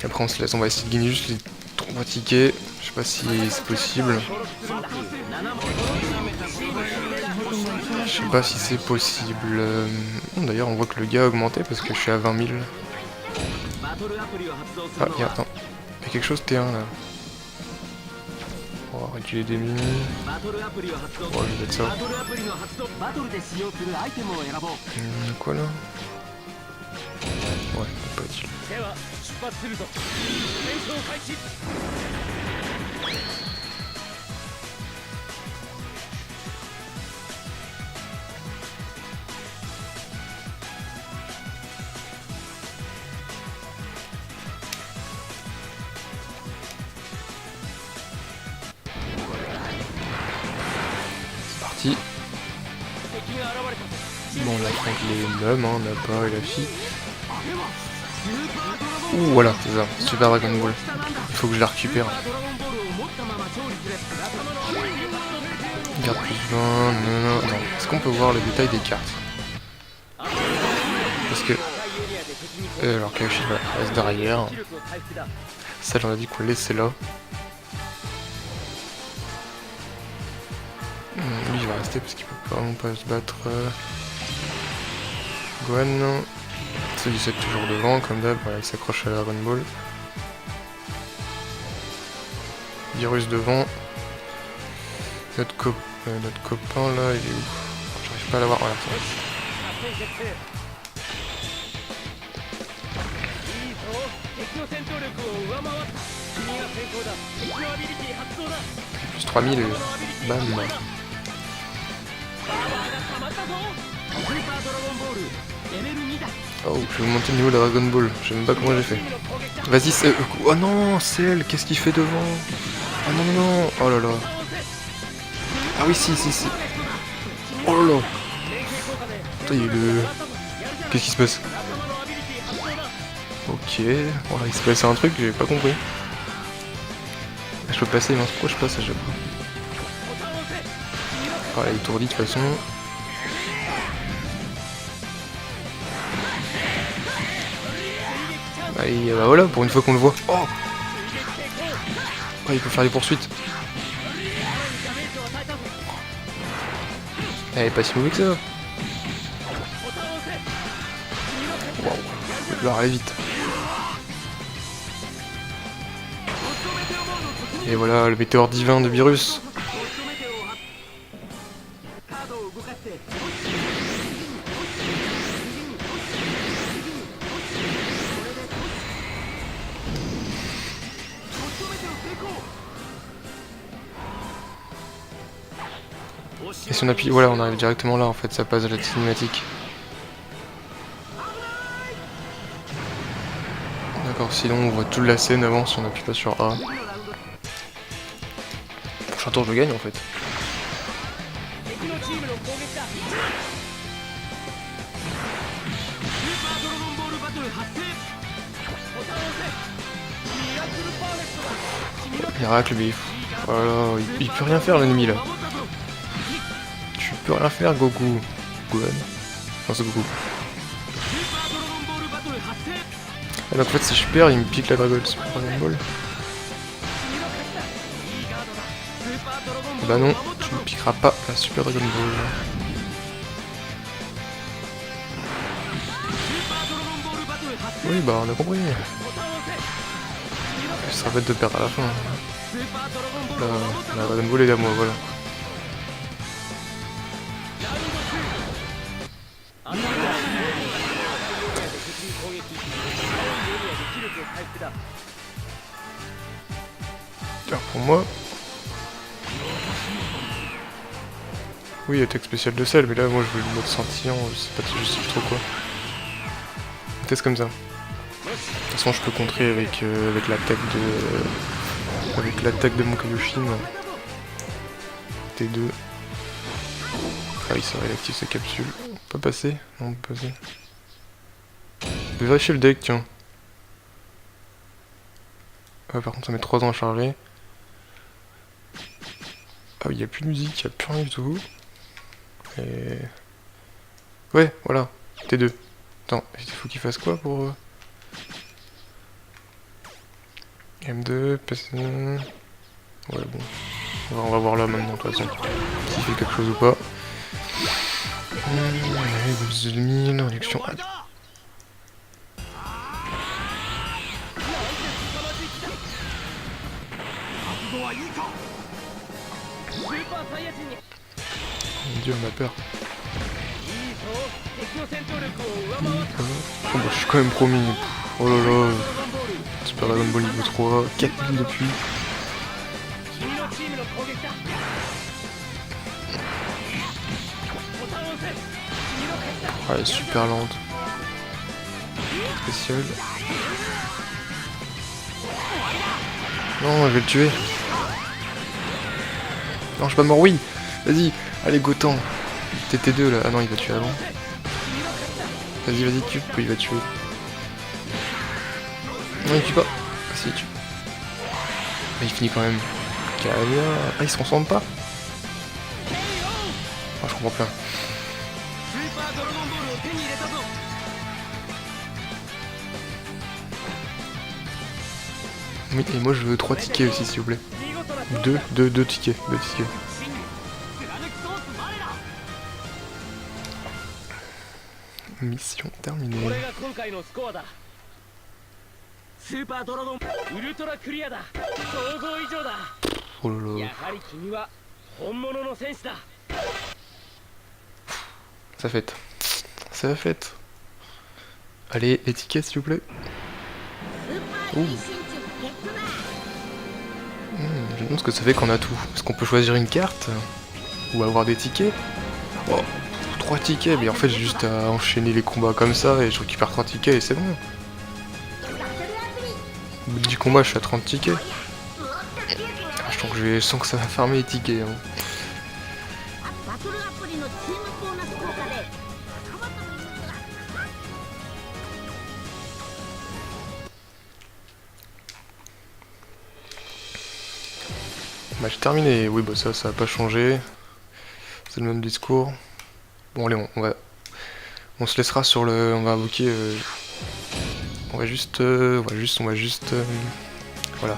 Et après, on se laisse, on va essayer de gagner juste les 3 tickets. Je sais pas si c'est possible. Je sais pas si c'est possible. D'ailleurs, on voit que le gars a augmenté parce que je suis à 20 000. Ah, attends. Il y a quelque chose T1 là. Oh, réduire les ennemis. Oh, je vais mettre ça. Quoi là? Ouais, pas utile. Bon, on affronte les hommes, hein, Nappa et la fille. Ouh, voilà, c'est ça, Super Dragon Ball. Il faut que je la récupère. Garde plus 20, non. Est-ce qu'on peut voir le détail des cartes? Parce que... alors Kaioshin reste derrière. Ça, j'en ai dit qu'on le laissait là. Lui, il va rester parce qu'il peut vraiment pas se battre. Gohan. C17 toujours devant, comme d'hab, voilà, il s'accroche à la Dragon Ball. Virus devant. Notre copain là, il est où? J'arrive pas à l'avoir. Voilà, plus 3000, bam. Oh, je vais monter le niveau de la Dragon Ball, je sais même pas comment j'ai fait. Vas-y, c'est... oh non, c'est elle, qu'est-ce qu'il fait devant? Oh non, oh là là. Ah oui, si. Oh là là. Putain, il y a eu le... Qu'est-ce qui se passe? Ok, voilà, il se passait un truc, j'ai pas compris. Je peux passer, mince, pourquoi je passe à chaque fois? Voilà, il étourdi de toute façon. Et bah voilà, pour une fois qu'on le voit. Oh, il peut faire des poursuites. Elle est pas si mauvais que ça. Waouh, il va aller vite. Et voilà, le météore divin de Virus. Et si on appuie, voilà, on arrive directement là en fait, ça passe à la cinématique. D'accord, sinon on voit toute la scène avant si on appuie pas sur A. Prochain tour je gagne en fait. Miracle, mais voilà, il peut rien faire l'ennemi là. Tu peux rien faire, Goku. Gohan. Non, c'est Goku. Ah, donc en fait, si je perds, il me pique la Dragon Ball. Bah non, tu ne piqueras pas la Super Dragon Ball. Oui, bah on a compris. Ce sera bête de perdre à la fin. La Dragon Ball est à moi, voilà. Alors pour moi... Oui, attaque spéciale de sel, mais là moi je veux le mode scintillant, je sais plus trop quoi. On teste comme ça. De toute façon je peux contrer avec l'attaque de mon Kaioshin. T2. Ah oui, ça va, il active sa capsule. On peut passer? Non, on peut passer. Je vais vérifier le deck, tiens. Ah, par contre ça met 3 ans à charger. Ah oui, il n'y a plus de musique, il n'y a plus rien du tout. Et... Ouais, voilà, T2. Attends, il faut qu'il fasse quoi pour... M2, PC... Ouais, bon. On va voir là maintenant, de toute façon. S'il fait quelque chose ou pas. Allez, 2000, réduction... Mon dieu, on a peur. Oh, bah, je suis quand même promis. Oh là là. Super Dragon Ball niveau 3, 4000 depuis. Ouais, super lente. Spécial. Non, je vais le tuer. Non, je suis pas mort, oui. Vas-y, allez, Goten. TT2 là. Ah non, il va tuer avant. Vas-y, tue. Oui, il va tuer. Non, il tue pas. Ah si, il tue. Mais il finit quand même. Ah, il se concentre pas. Ah, je comprends plein. Oui, et moi je veux 3 tickets aussi, s'il vous plaît. 2 tickets. 2 tickets. Mission terminée. Oh là là. Ça fête. Ça fête. Allez, les tickets s'il vous plaît. Ouh. Je me demande ce que ça fait qu'on a tout. Est-ce qu'on peut choisir une carte? Ou avoir des tickets? Oh, 3 tickets, mais en fait j'ai juste à enchaîner les combats comme ça et je récupère 3 tickets et c'est bon. Au bout du combat je suis à 30 tickets. Je sens que ça va farmer les tickets. Hein. Match terminé. Oui, bah ça va pas changer. C'est le même discours. Bon, allez, on se laissera sur le... On va invoquer... On va juste... Voilà.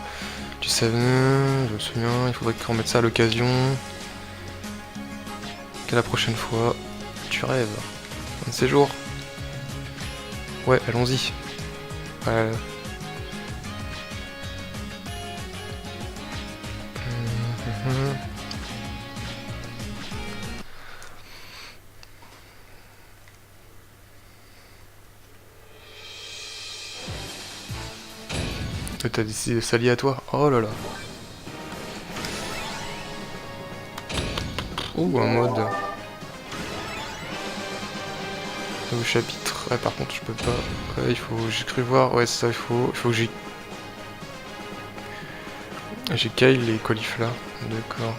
Tu sais, je me souviens, il faudrait qu'on mette ça à l'occasion. Qu'à la prochaine fois. Tu rêves. Un de ces jours. Ouais, allons-y. Ouais. T'as décidé de s'allier à toi? Oh là là. Oh, un mode. Nouveau chapitre. Ouais, par contre, je peux pas. Ouais, il faut. J'ai cru voir. Ouais, c'est ça, il faut que j'ai. J'ai Kyle les caulifleurs. D'accord.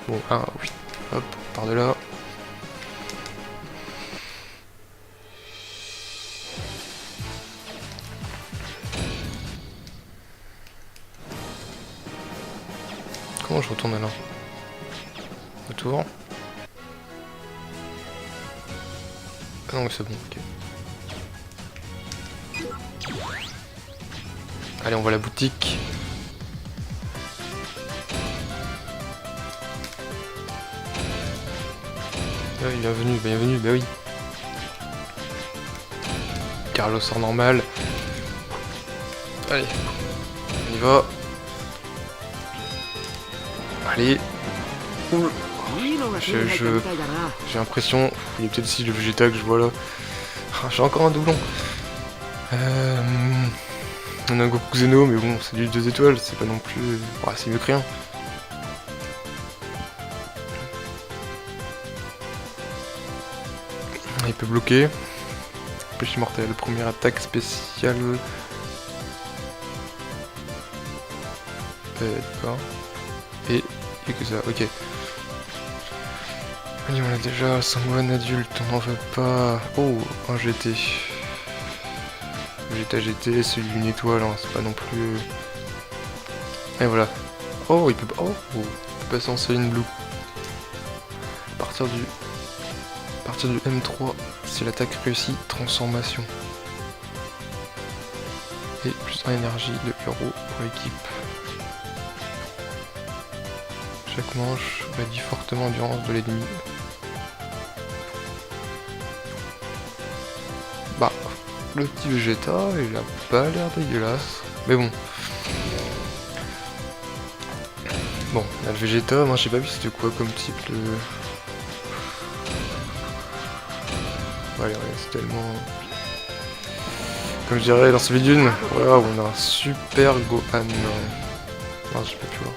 Bon, ah oui. Hop, par de là. Comment je retourne là? Autour. Ah non, mais c'est bon, ok. Allez, on va à la boutique. Ah oui, bienvenue, bah oui. Carlos en normal. Allez, on y va. Allez. Ouh. J'ai l'impression. Il y a peut-être ici le Vegeta que je vois là. Ah, j'ai encore un doublon. On a un Goku Zeno, mais bon, c'est du 2 étoiles, c'est pas non plus. Ouais, c'est mieux que rien. Il peut bloquer. Pêche mortel, première attaque spéciale. D'accord. Et que ça, ok. Oui, on l'a déjà, Sangohan adulte, on n'en veut pas. Oh, un GT. Vegeta GT, celui d'une étoile, hein, c'est pas non plus. Et voilà. Oh, il peut pas. Oh, il peut passer en Saiyan Blue. À partir du M3, si l'attaque réussit, transformation. Et plus 1 énergie de héros pour l'équipe. Chaque manche réduit fortement l'endurance de l'ennemi. Bah, le petit Vegeta, il a pas l'air dégueulasse. Mais bon. Bon, là, le Vegeta, moi j'ai pas vu c'était quoi comme type de... Ouais, c'est tellement... Comme je dirais dans ce vidéo, voilà, on a un super Gohan. Non, je peux plus voir.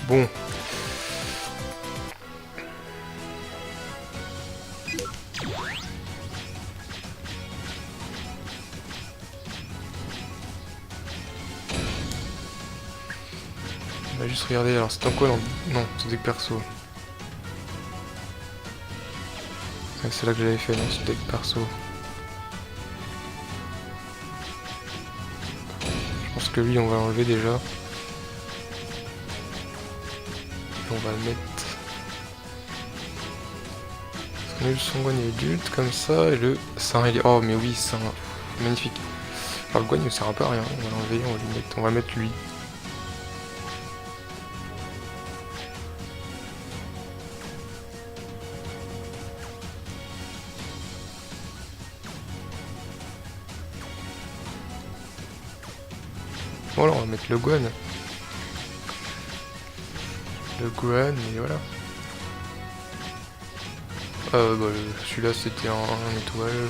Bon. On va juste regarder, alors c'est en quoi non, c'est deck perso. Ouais, c'est là que j'avais fait dans ce deck perso. Je pense que lui on va l'enlever déjà. Et on va le mettre. Parce qu'on a eu le Sangohan adulte comme ça et le Saint il est. Oh mais oui, Saint. Magnifique. Alors le Gohan ne sert un peu à rien, on va l'enlever, on va mettre lui. Voilà, on va mettre le Gohan. Le Gohan, et voilà. Bah, celui-là c'était un étoile.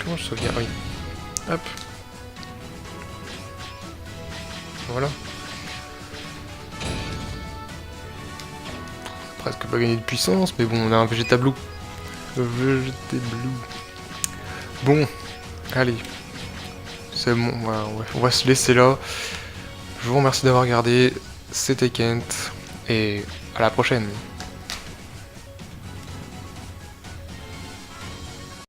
Comment je sauvegarde? Oui. Hop. Voilà. Presque pas gagné de puissance, mais bon, on a un Vegeta Blue. Vegeta Blue. Bon, allez. C'est bon, on va se laisser là. Je vous remercie d'avoir regardé. c'était Kent, et à la prochaine.